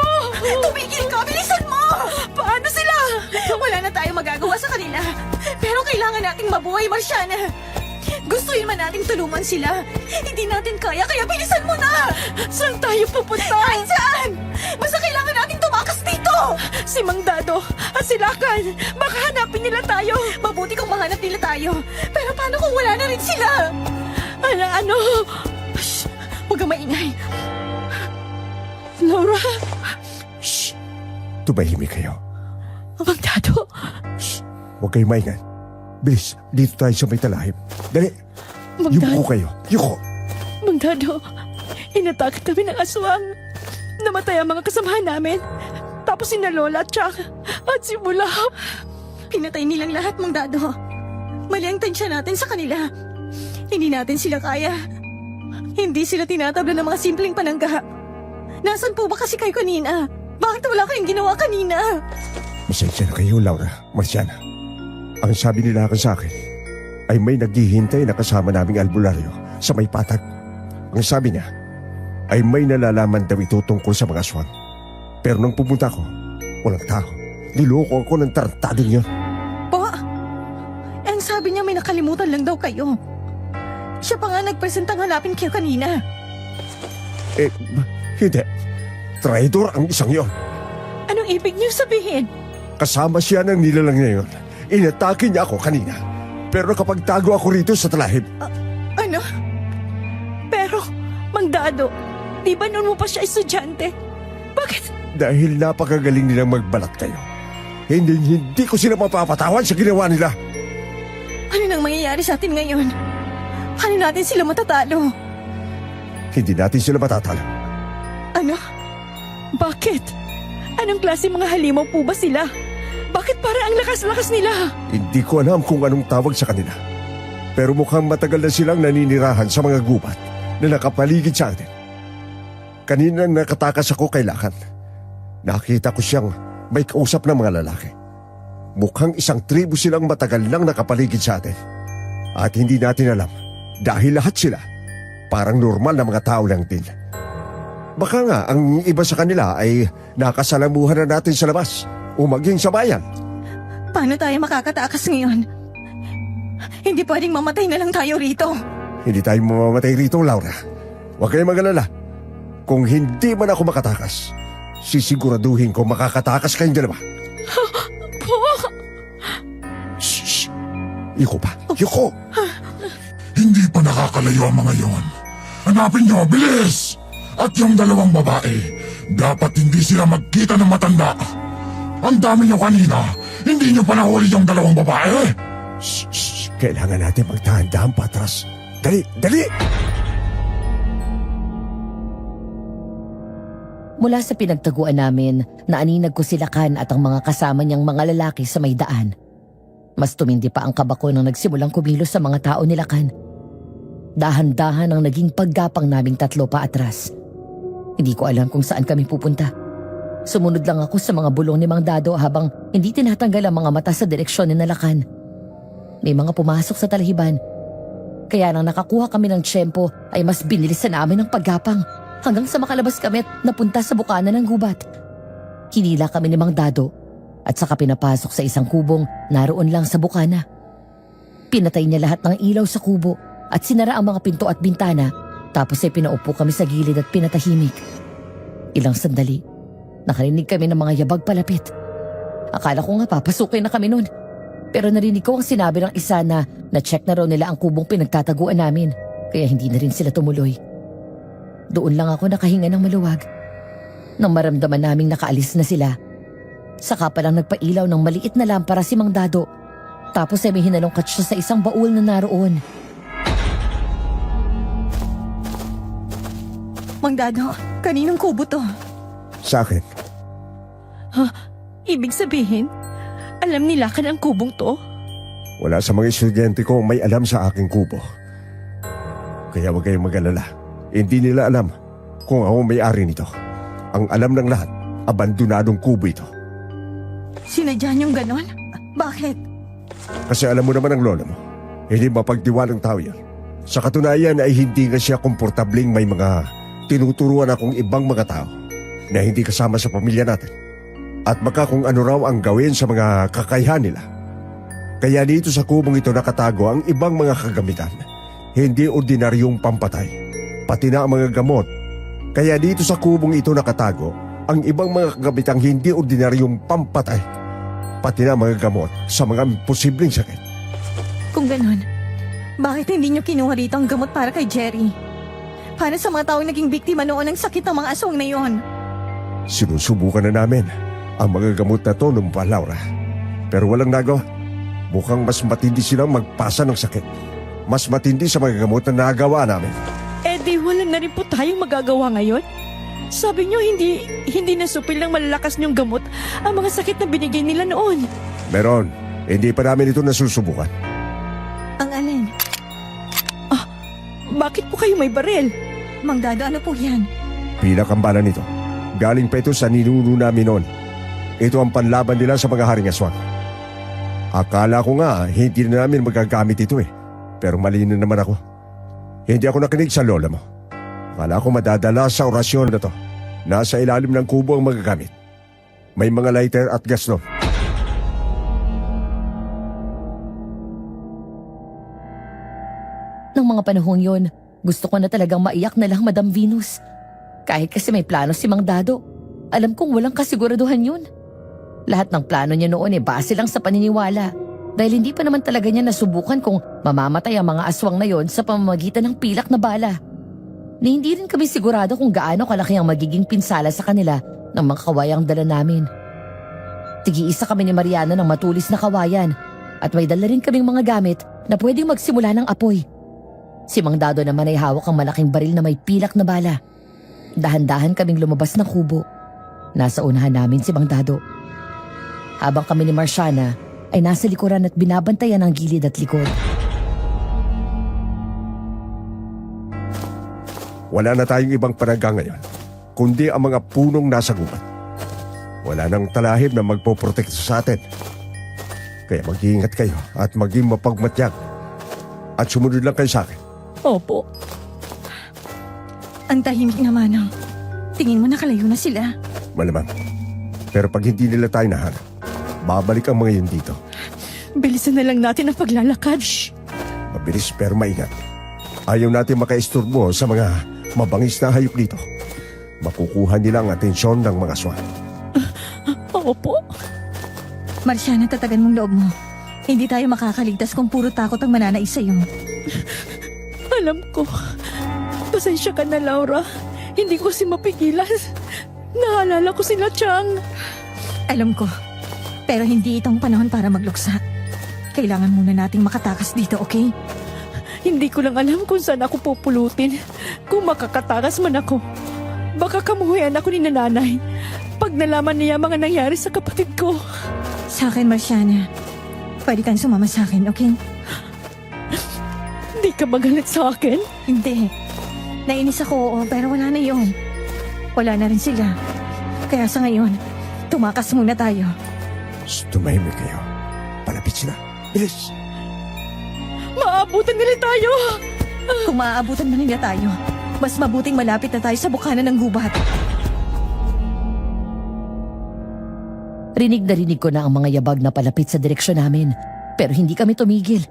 Tumigil ka! Bilisan mo! Paano sila? Wala na tayong magagawa sa kanila. Pero kailangan nating mabuhay, Marciana. Gustuin man nating tulungan sila. Hindi natin kaya bilisan mo na! Saan tayo pupunta? Kahit saan! Basta kailangan nating tumakas dito! Si Mang Dado at si Lakan. Baka hanapin nila tayo. Mabuti kung mahanap nila tayo. Pero paano kung wala na rin sila? Ano? Shh! Huwag kang maingay. Laura? Tumahimik kayo. Mang Dado? Huwag kayong maingay. Bilis, dito tayo sa may talahib. Dali, Mang yuko Dado? kayo. Yuko! Mang Dado, inatake kami ng aswang. Namatay ang mga kasamahan namin. Tapos si na Lola at si Bulap. Pinatay nilang lahat, Mang Dado. Mali ang tansya natin sa kanila. Hindi natin sila kaya. Hindi sila tinatabla ng mga simpleng panangga. Nasaan po ba kasi kayo kanina? Bakit wala kayong ginawa kanina? Masensya na kayo, Laura, Marciana. Ang sabi nila sa akin ay may naghihintay na kasama naming albularyo sa may patag. Ang sabi niya ay may nalalaman daw ito tungkol sa mga aswang. Pero nang pumunta ko, walang tao. Niloko ako ng tarantadong yun. Po, ang sabi niya may nakalimutan lang daw kayo. Siya pa nga nagpresentang hanapin kayo kanina. Hindi. Traidor ang isang yon. Anong ibig niyo sabihin? Kasama siya ng nilalang niya yun. Inatake niya ako kanina. Pero nakapagtago ako rito sa talahib. Ano? Pero, Mang Dado, di ba noon mo pa siya estudyante? Bakit? Dahil napakagaling nilang magbalat kayo. Hindi ko sila mapapatawan sa ginawa nila. Ano nang mangyayari sa atin ngayon? Paano natin sila matatalo? Hindi natin sila matatalo. Ano? Bakit? Anong klase mga halimaw po ba sila? Bakit para ang lakas-lakas nila? Hindi ko alam kung anong tawag sa kanila. Pero mukhang matagal na silang naninirahan sa mga gubat na nakapaligid sa atin. Kanina nakatakas ako kay Lakan. Nakita ko siyang may kausap ng mga lalaki. Mukhang isang tribu silang matagal nang nakapaligid sa atin. At hindi natin alam dahil lahat sila parang normal na mga tao lang din. Baka nga ang iba sa kanila ay nakasalamuhan na natin sa labas o maging sa bayan. Paano tayo makakatakas ngayon? Hindi pwedeng mamatay na lang tayo rito. Hindi tayo mamamatay rito, Laura. Huwag kayong mag-alala. Kung hindi man ako makatakas, sisiguraduhin ko makakatakas kayong dalawa. Po! Shh! Yuko pa! Yuko! Hindi pa nakakalayo ang mga yon. Hanapin niyo, bilis! At yung dalawang babae, dapat hindi sila magkita ng matanda. Ang dami niyo kanina, hindi niyo pa nahuli yung dalawang babae. Shh! Shh! Kailangan natin magtahan-dahan patras. Dali! Dali! Mula sa pinagtaguan namin, naaninag ko si Lakan at ang mga kasama niyang mga lalaki sa may daan. Mas tumindi pa ang kaba ko nang nagsimulang kumilos sa mga tao ni Lakan. Dahan-dahan ang naging paggapang naming tatlo pa atras. Hindi ko alam kung saan kami pupunta. Sumunod lang ako sa mga bulong ni Mang Dado habang hindi tinatanggal ang mga mata sa direksyon ni Lakan. May mga pumasok sa talahiban. Kaya nang nakakuha kami ng tiyempo ay mas binilisan namin ang paggapang hanggang sa makalabas kami at napunta sa bukana ng gubat. Hinila kami ni Mang Dado at saka pinapasok sa isang kubong naroon lang sa bukana. Pinatay niya lahat ng ilaw sa kubo at sinara ang mga pinto at bintana tapos ay pinaupo kami sa gilid at pinatahimik. Ilang sandali, nakarinig kami ng mga yabag palapit. Akala ko nga papasukin na kami noon. Pero narinig ko ang sinabi ng isa na na-check na raw nila ang kubong pinagtataguan namin kaya hindi na rin sila tumuloy. Doon lang ako nakahinga ng maluwag. Nang maramdaman naming nakaalis na sila, saka pa lang nagpailaw ng maliit na lampara si Mang Dado. Tapos ay may hinalungkat siya sa isang baul na naroon. Mang Dado, kaninong kubo to? Sa akin. Ibig sabihin, alam ni Lakan ang kubong to? Wala sa mga estudyante ko may alam sa aking kubo. Kaya huwag kayong mag-alala. Hindi nila alam kung ako may-ari nito. Ang alam ng lahat, abandonadong kubo ito. Sinadya niyong ganon? Bakit? Kasi alam mo naman ang lolo mo, hindi mapagtiwalang tao yan. Sa katunayan ay hindi nga siya komportabling may mga tinuturuan akong ibang mga tao na hindi kasama sa pamilya natin. At baka kung ano raw ang gawin sa mga kakayahan nila. Kaya dito sa kubong ito nakatago ang ibang mga kagamitan. Hindi ordinaryong pampatay, pati na ang mga gamot. Kaya dito sa kubong ito nakatago ang ibang mga kagamitang hindi ordinaryong pampatay, pati na ang mga gamot sa mga posibleng sakit. Kung ganon, bakit hindi niyo kinuha rito ang gamot para kay Jerry? Para sa mga taong naging biktima noon ng sakit ng mga aswang na yon? Sinusubukan na namin ang mga gamot na to nung pa, Laura. Pero walang nagawa. Mukhang mas matindi silang magpasa ng sakit. Mas matindi sa mga gamot na nagawa namin. Eh di wala na rin po tayong magagawa ngayon. Sabi niyo hindi nasupil ng malalakas niyong gamot ang mga sakit na binigay nila noon. Meron, hindi pa namin ito nasusubukan. Ang alin? Bakit po kayo may baril? Mang Dado, ano po yan? Pinakambala nito. Galing pa ito sa ninuno namin noon. Ito ang panlaban nila sa mga haring aswang. Akala ko nga hindi na namin magagamit ito eh. Pero mali na naman ako. Hindi ako nakinig sa lola mo. Akala ko madadala sa orasyon na to. Nasa ilalim ng kubo ang magagamit. May mga lighter at gas no. Nang mga panahon yon, gusto ko na talagang maiyak na lang, Madam Venus. Kahit kasi may plano si Mang Dado, alam kong walang kasiguraduhan yun. Lahat ng plano niya noon base lang sa paniniwala. Dahil hindi pa naman talaga niya nasubukan kung mamamatay ang mga aswang na yon sa pamamagitan ng pilak na bala. Na hindi rin kami sigurado kung gaano kalaki ang magiging pinsala sa kanila ng mga kawayang dala namin. Tigi-isa kami ni Mariana ng matulis na kawayan at may dala rin kaming mga gamit na pwedeng magsimula ng apoy. Si Mang Dado naman ay hawak ang malaking baril na may pilak na bala. Dahan-dahan kaming lumabas ng kubo. Nasa unahan namin si Mang Dado. Habang kami ni Marciana ay nasa likuran at binabantayan ang gilid at likod. Wala na tayong ibang panaga ngayon, kundi ang mga punong nasa gubat. Wala nang talahib na magpoprotekta sa atin. Kaya mag-iingat kayo at maging mapagmatyag. At sumunod lang kayo sa akin. Opo. Ang tahimik naman ng... Tingin mo nakalayo na sila. Malamang. Pero pag hindi nila tayo nahanap, babalik ang mga yun dito. Bilisan na lang natin ang paglalakad. Shh. Mabilis pero maingat. Ayaw natin makaisturbo sa mga mabangis na hayop dito. Makukuha nila ang atensyon ng mga SWAT. Opo. Marciana, tatagan mong loob mo. Hindi tayo makakaligtas kung puro takot ang mananais sa'yo. Alam ko. Pasensya ka na, Laura. Hindi ko si mapigilan. Naalala ko sila, Chang. Alam ko. Pero hindi itong panahon para magluksa. Kailangan muna nating makatakas dito, okay? Hindi ko lang alam kung saan ako pupulutin. Kung makakatakas man ako. Baka kamuhian ako ni nanay. Pag nalaman niya mga nangyari sa kapatid ko. Sa akin, Marciana. Pwede kang sumama sa akin, okay? Hindi ka magalit sa akin? Hindi. Nainis ako, oo, pero wala na yun. Wala na rin sila. Kaya sa ngayon, tumakas muna tayo. Tumahimik kayo. Palapit sila. Bilis! Maabutan nila tayo! Kung maaabutan na nila tayo, mas mabuting malapit na tayo sa bukana ng gubat. Rinig na rinig ko na ang mga yabag na palapit sa direksyon namin. Pero hindi kami tumigil.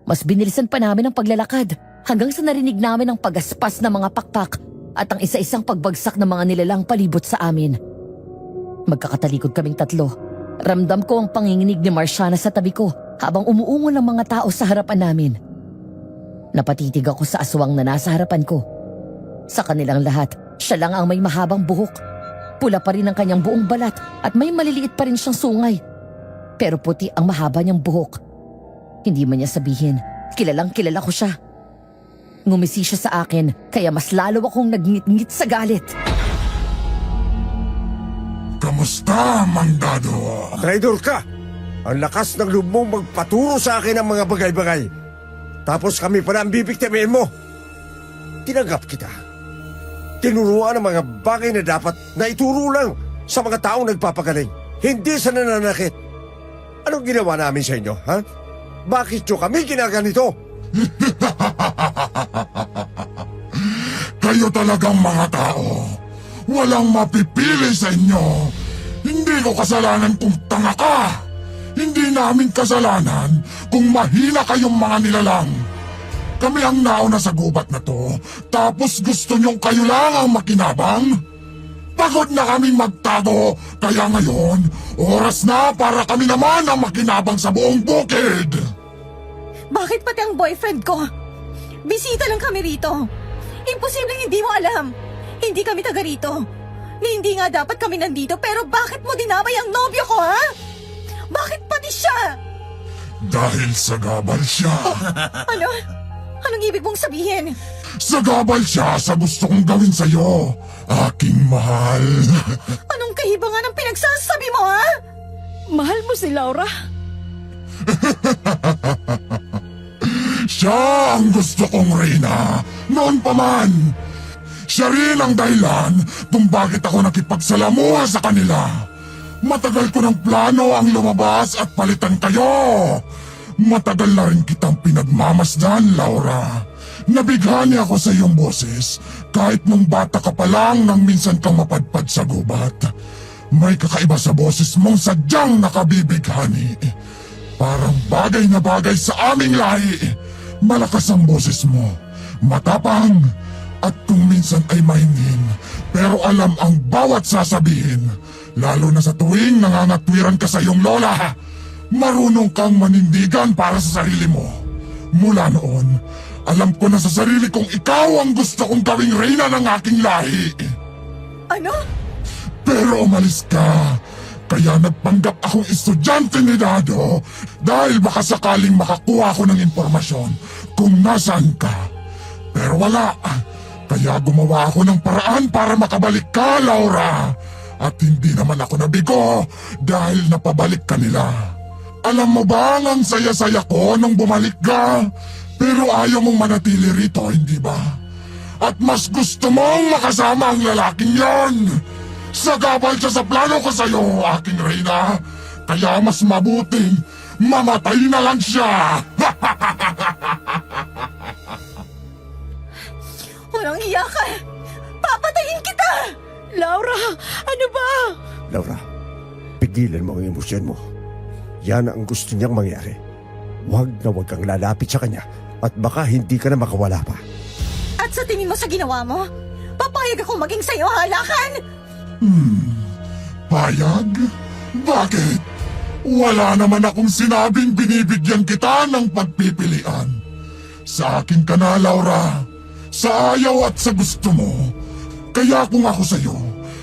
Mas binilisan pa namin ang paglalakad hanggang sa narinig namin ang pagaspas ng mga pakpak at ang isa-isang pagbagsak ng mga nilalang palibot sa amin. Magkakatalikod kaming tatlo. Ramdam ko ang panginginig ni Marciana sa tabi ko habang umuungol ang mga tao sa harapan namin. Napatitig ako sa aswang na nasa harapan ko. Sa kanilang lahat, siya lang ang may mahabang buhok. Pula pa rin ang kanyang buong balat at may maliliit pa rin siyang sungay. Pero puti ang mahaba niyang buhok. Hindi man niya sabihin, kilalang kilala ko siya. Ngumisi siya sa akin kaya mas lalo akong nagngit-ngit sa galit. Kamusta, Mang Dado? Traidor ka! Ang lakas ng loob mong magpaturo sa akin ng mga bagay-bagay. Tapos kami pala ang bibiktimin mo. Tinanggap kita. Tinuruan ang mga bagay na dapat na ituro lang sa mga taong nagpapagaling. Hindi sa nananakit. Anong ginawa namin sa inyo, ha? Bakit nyo kami ginaganito? Kayo talagang mga tao. Walang mapipili sa inyo. Hindi ko kasalanan kung tanga ka. Hindi namin kasalanan kung mahina kayong mga nilalang. Kami ang nauna sa gubat na to, tapos gusto niyong kayo lang ang makinabang? Pagod na kaming magtago, kaya ngayon, oras na para kami naman ang makinabang sa buong bukid. Bakit pati ang boyfriend ko? Bisita lang kami rito. Imposibleng hindi mo alam. Hindi kami taga rito. Ni hindi nga dapat kami nandito, pero bakit mo dinamay ang nobyo ko, ha? Bakit pati siya? Dahil sagabal siya. Ano? Anong ibig mong sabihin? Sagabal siya sa gusto kong gawin sa'yo, aking mahal. Anong kahibangan ang pinagsasabi mo, ha? Mahal mo si Laura? Siya ang gusto kong reyna, noon pa man. Siya rin ang dahilan kung bakit ako nakipagsalamuha sa kanila. Matagal ko ng plano ang lumabas at palitan kayo. Matagal na rin kitang pinagmamasdan, Laura. Nabighani ako sa iyong boses kahit nung bata ka pa lang nang minsan kang mapadpad sa gubat. May kakaiba sa boses mong sadyang nakabibighani. Parang bagay na bagay sa aming lahi. Malakas ang boses mo, matapang, at kung minsan ay mahingin, pero alam ang bawat sasabihin, lalo na sa tuwing nangangatwiran ka sa iyong lola. Marunong kang manindigan para sa sarili mo. Mula noon, alam ko na sa sarili kong ikaw ang gusto kong gawing reyna ng aking lahi. Ano? Pero umalis ka. Kaya nagpanggap akong estudyante ni Dado dahil baka sakaling makakuha ko ng impormasyon kung nasaan ka. Pero wala. Kaya gumawa ako ng paraan para makabalik ka, Laura. At hindi naman ako nabigo dahil napabalik ka nila. Alam mo ba ang saya-saya ko nung bumalik ka? Pero ayaw mong manatili rito, hindi ba? At mas gusto mong makasama ang lalaking yon. Sagabal siya sa plano ko sa'yo, aking reyna. Kaya mas mabuting mamatay na lang siya. Walang hiya ka! Papatayin kita! Laura, ano ba? Laura, pigilan mo ang emosyon mo. Yan ang gusto niyang mangyari. Huwag na huwag kang lalapit sa kanya at baka hindi ka na makawala pa. At sa tingin mo sa ginawa mo, papayag ako maging sa'yo, halakan! Payag? Bakit? Wala naman akong sinabing binibigyan kita ng pagpipilian. Sa akin ka na, Laura. Sa ayaw at sa gusto mo. Kaya kung ako sa'yo,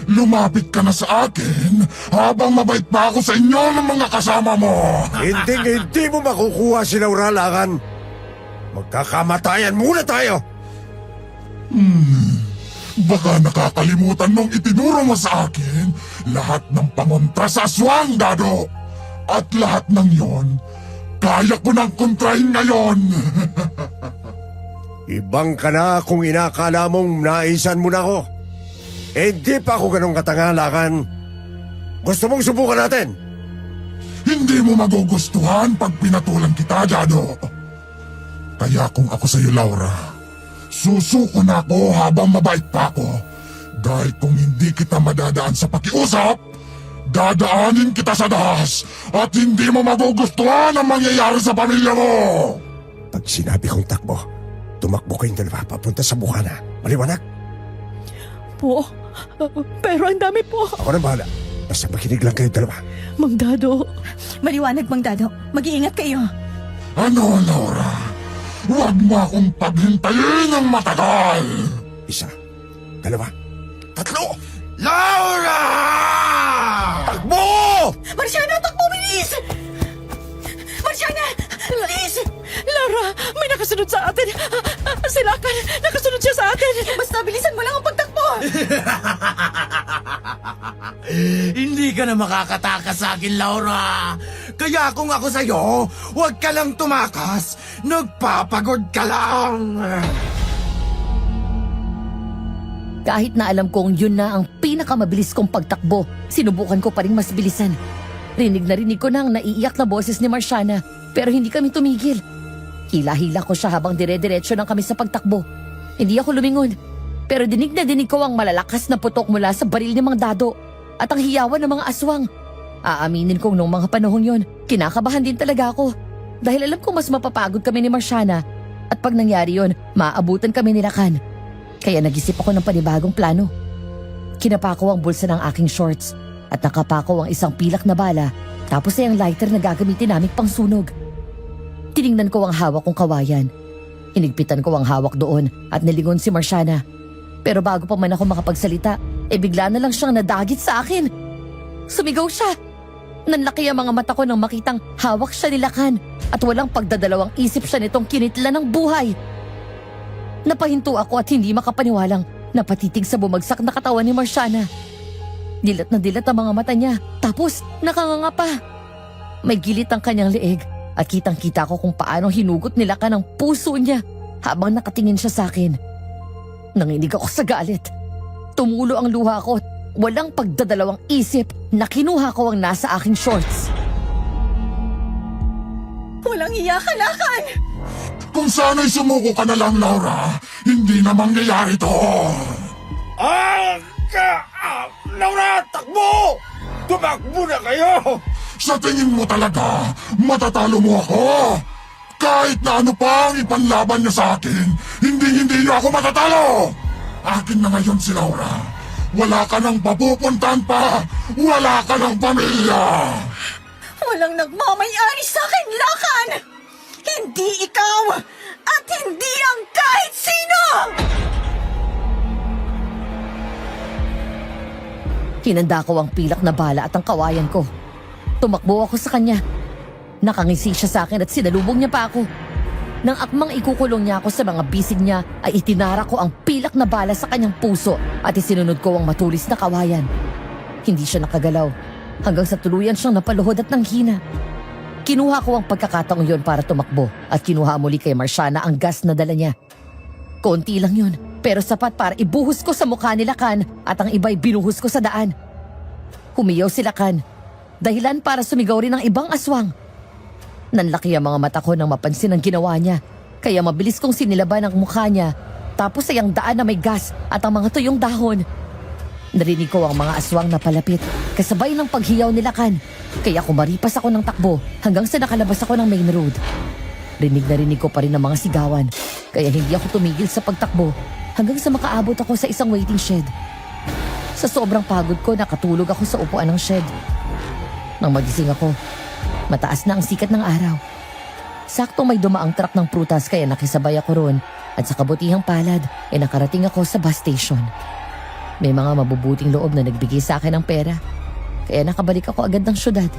lumapit ka na sa akin habang mabait pa ako sa inyo ng mga kasama mo. Hindi mo makukuha si Laura, Lakan. Magkakamatayan muna tayo. Baka nakakalimutan mong itinuro mo sa akin lahat ng pangontra sa aswang, Dado. At lahat ng yon, kaya ko nang kontrahin ngayon. Ibang ka na kung inakala mong naisan mo na ako. Hindi pa ako ganong katanga, Lakan. Gusto mong subukan natin? Hindi mo magugustuhan pag pinatulan kita, Dado. Kaya kung ako sa'yo, Laura, susuko na ako habang mabait pa ako. Dahil kung hindi kita madadaan sa pakiusap, dadaanin kita sa dahas at hindi mo magugustuhan ang mangyayari sa pamilya mo. Pag sinabi kong takbo, tumakbo kayong dalawa papunta sa bukana. Maliwanag? Po, pero ang dami po. Ako na bahala. Basta makinig lang kayo dalawa. Mang Dado, Maliwanag, Mang Dado. Mag-iingat kayo. Ano, Laura? Huwag mo akong paghintayin ng matagal. Isa, dalawa, tatlo! Laura! Takbo! Marciana, takbo, bilis! Marciana, bilis! Laura, may nakasunod sa atin. Silakan, nakasunod siya sa atin. Basta bilisan mo lang ang pagtakbo! Hindi ka na makakatakas sa akin, Laura. Kaya kung ako sa'yo, huwag ka lang tumakas. Nagpapagod ka lang. Kahit na alam kong yun na ang pinakamabilis kong pagtakbo, sinubukan ko pa rin mas bilisan. Rinig na rinig ko nang naiiyak na boses ni Marciana, pero hindi kami tumigil. Hila-hila ko siya habang dire-diretso lang kami sa pagtakbo. Hindi ako lumingon, pero dinig na dinig ko ang malalakas na putok mula sa baril ni Mang Dado at ang hiyawan ng mga aswang. Aaminin kong noong mga panahon yon, kinakabahan din talaga ako. Dahil alam kong mas mapapagod kami ni Marciana at pag nangyari yon, maabutan kami ni Lakan. Kaya nag-isip ako ng panibagong plano. Kinapa ko ang bulsa ng aking shorts at nakapa ko ang isang pilak na bala tapos ay ang lighter na gagamitin naming pangsunog. Tiningnan ko ang hawak kong kawayan. Hinigpitan ko ang hawak doon at nilingon si Marciana. Pero bago pa man ako makapagsalita, bigla na lang siyang nadagit sa akin. Sumigaw siya. Nanlaki ang mga mata ko nang makitang hawak siya ni Lakan at walang pagdadalawang isip siya nitong kinitla ng buhay. Napahinto ako at hindi makapaniwalang napatitig sa bumagsak na katawan ni Marciana. Dilat na dilat ang mga mata niya, tapos nakanganga pa. May gilit ang kanyang leeg at kitang-kita ko kung paano hinugot ni Lakan ang puso niya habang nakatingin siya sa akin. Nanginig ako sa galit. Tumulo ang luha ko at walang pagdadalawang isip na kinuha ko ang nasa aking shorts. Walang hiya ka, Lakan! Kung sana'y sumuko ka na lang, Laura, hindi na mangyayari to. Laura, takbo! Tumakbo na kayo! Sa tingin mo talaga, matatalo mo ako? Kahit na ano pa ang ipanlaban niyo sa akin, hindi niyo ako matatalo! Akin na ngayon si Laura. Wala ka nang papupuntahan pa! Wala ka ng pamilya! Walang nagmamayari sa akin, Lakan! Hindi ikaw! At hindi ang kahit sino! Hinanda ko ang pilak na bala at ang kawayan ko. Tumakbo ako sa kanya. Nakangisi siya sa akin at sinalubong niya pa ako. Nang akmang ikukulong niya ako sa mga bisig niya, ay itinara ko ang pilak na bala sa kanyang puso at isinunod ko ang matulis na kawayan. Hindi siya nakagalaw hanggang sa tuluyan siyang napaluhod at nanghina. Kinuha ko ang pagkakataong yon para tumakbo at kinuha muli kay Marciana ang gas na dala niya. Konti lang yun, pero sapat para ibuhos ko sa mukha ni Lakan at ang iba'y binuhos ko sa daan. Humiyaw si Lakan, dahilan para sumigaw rin ang ibang aswang. Nanlaki ang mga mata ko nang mapansin ang ginawa niya, kaya mabilis kong sinilaban ang mukha niya, tapos ay ang daan na may gas at ang mga tuyong dahon. Narinig ko ang mga aswang na palapit, kasabay ng paghiyaw ni Lakan, kaya kumaripas ako ng takbo hanggang sa nakalabas ako ng main road. Rinig na rinig ko pa rin ang mga sigawan, kaya hindi ako tumigil sa pagtakbo hanggang sa makaabot ako sa isang waiting shed. Sa sobrang pagod ko, nakatulog ako sa upuan ng shed. Nang magising ako, mataas na ang sikat ng araw. Saktong may dumaang truck ng prutas kaya nakisabay ako roon at sa kabutihang palad ay nakarating ako sa bus station. May mga mabubuting loob na nagbigay sa akin ng pera, kaya nakabalik ako agad ng syudad.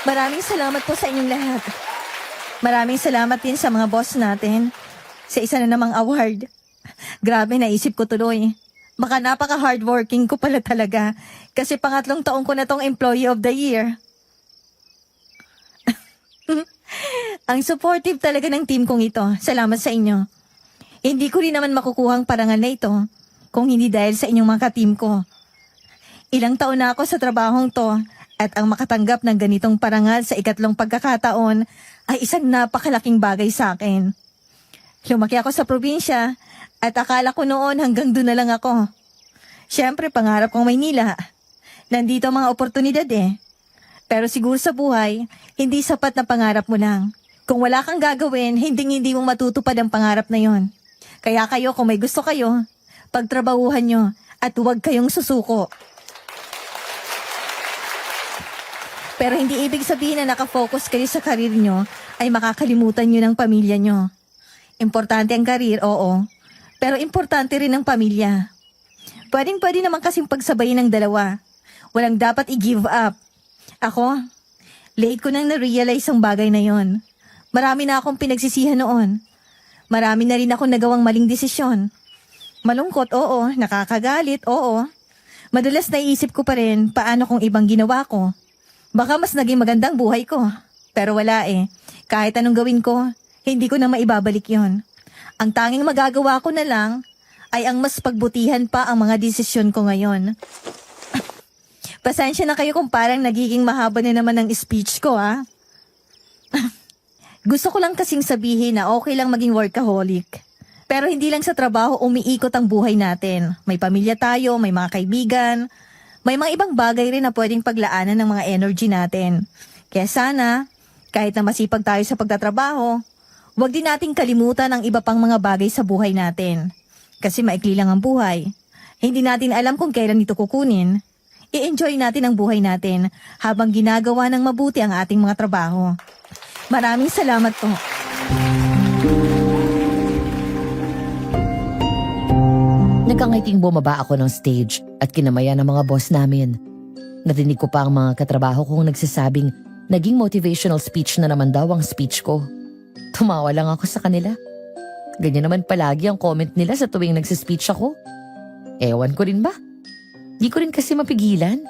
Maraming salamat po sa inyong lahat. Maraming salamat din sa mga boss natin sa isa na namang award. Grabe, naisip ko tuloy. Baka napaka-hardworking ko pala talaga kasi pangatlong taon ko na tong Employee of the Year. Ang supportive talaga ng team kong ito. Salamat sa inyo. Hindi ko rin naman makukuhang parangal na ito kung hindi dahil sa inyong mga team ko. Ilang taon na ako sa trabahong to at ang makatanggap ng ganitong parangal sa ikatlong pagkakataon ay isang napakalaking bagay sa akin. Lumaki ako sa probinsya at akala ko noon hanggang doon na lang ako. Siyempre, pangarap kong Maynila. Nandito ang mga oportunidad eh. Pero siguro sa buhay, hindi sapat na pangarap mo lang. Kung wala kang gagawin, hindi mo matutupad ang pangarap na yon. Kaya kayo, kung may gusto kayo, pagtrabahuhan nyo at huwag kayong susuko. Pero hindi ibig sabihin na nakafocus kayo sa karir nyo ay makakalimutan nyo ng pamilya nyo. Importante ang karir, oo. Pero importante rin ang pamilya. Pwede naman kasing pagsabayin ng dalawa. Walang dapat i-give up. Ako, late ko nang na-realize ang bagay na yon. Marami na akong pinagsisihan noon. Marami na rin akong nagawang maling desisyon. Malungkot, oo. Nakakagalit, oo. Madalas naiisip ko pa rin paano kung ibang ginawa ko. Baka mas naging magandang buhay ko. Pero wala eh. Kahit anong gawin ko, hindi ko na maibabalik yon. Ang tanging magagawa ko na lang ay ang mas pagbutihan pa ang mga desisyon ko ngayon. Pasensya na kayo kung parang nagiging mahaba na naman ang speech ko, ha? Gusto ko lang kasing sabihin na okay lang maging workaholic. Pero hindi lang sa trabaho umiikot ang buhay natin. May pamilya tayo, may mga kaibigan, may mga ibang bagay rin na pwedeng paglaanan ng mga energy natin. Kaya sana, kahit na masipag tayo sa pagtatrabaho, huwag din nating kalimutan ang iba pang mga bagay sa buhay natin. Kasi maikli lang ang buhay. Hindi natin alam kung kailan ito kukunin. I-enjoy natin ang buhay natin habang ginagawa ng mabuti ang ating mga trabaho. Maraming salamat po. Nagkangiting bumaba ako ng stage at kinamayan ng mga boss namin. Narinig ko pa ang mga katrabaho kong nagsasabing naging motivational speech na naman daw ang speech ko. Tumawa lang ako sa kanila. Ganyan naman palagi ang comment nila sa tuwing nagsispeech ako. Ewan ko rin ba? Di ko rin kasi mapigilan.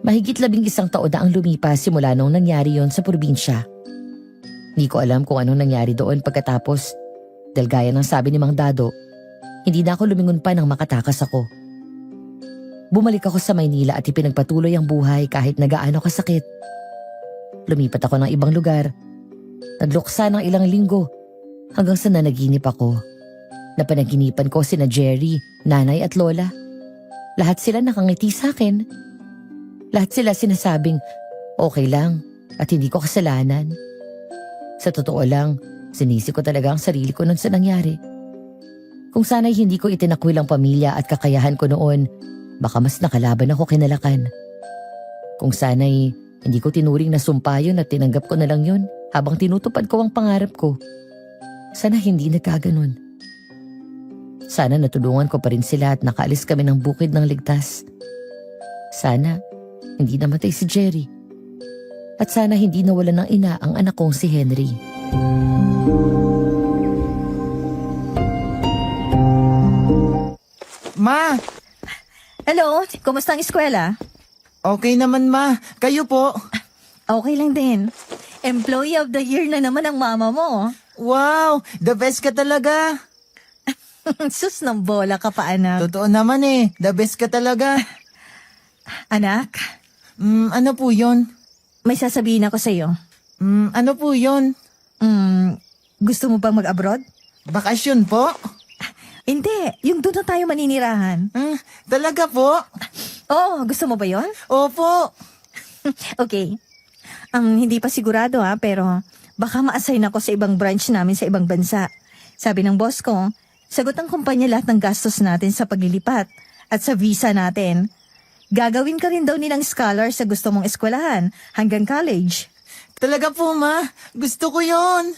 Mahigit 11 taon na ang lumipas simula nung nangyari yon sa probinsya. Di ko alam kung anong nangyari doon pagkatapos. Dahil gaya ng sabi ni Mang Dado, hindi na ako lumingon pa nang makatakas ako. Bumalik ako sa Maynila at ipinagpatuloy ang buhay kahit nagaano kasakit. Lumipat ako ng ibang lugar. Nagluksa ng ilang linggo hanggang sa nanaginip ako. Napanaginipan ko sina Jerry, nanay at lola. Lahat sila nakangiti sa akin. Lahat sila sinasabing okay lang at hindi ko kasalanan. Sa totoo lang, sinisi ko talaga ang sarili ko nun sa nangyari. Kung sana'y hindi ko itinakwil ang pamilya at kakayahan ko noon, baka mas nakalaban ako kinalakan. Kung sana'y hindi ko tinuring na sumpa yun at tinanggap ko na lang yun habang tinutupad ko ang pangarap ko. Sana hindi nagkaganon. Sana natulungan ko pa rin sila at nakaalis kami ng bukid ng ligtas. Sana hindi namatay si Jerry. At sana hindi nawalan ng ina ang anak kong si Henry. Ma, Hello, kumusta ang eskwela? okay naman ma. Kayo po. Okay lang din. Employee of the year na naman ang mama mo. Wow, the best ka talaga. Sus ng bola ka pa, anak. Totoo naman eh, the best ka talaga. Anak, Ano po yun? may sasabihin ako sa'yo. Ano po yun? Gusto mo bang mag-abroad? Bakasyon po? Hindi, yung doon na tayo maninirahan. Talaga po? Oh, gusto mo ba yon? Opo. Okay. Hindi pa sigurado pero baka ma-assign ako sa ibang branch namin sa ibang bansa. Sabi ng boss ko, sagot ang kumpanya lahat ng gastos natin sa paglilipat at sa visa natin. Gagawin ka rin daw nilang scholar sa gusto mong eskwelahan hanggang college. Talaga po ma, gusto ko yon.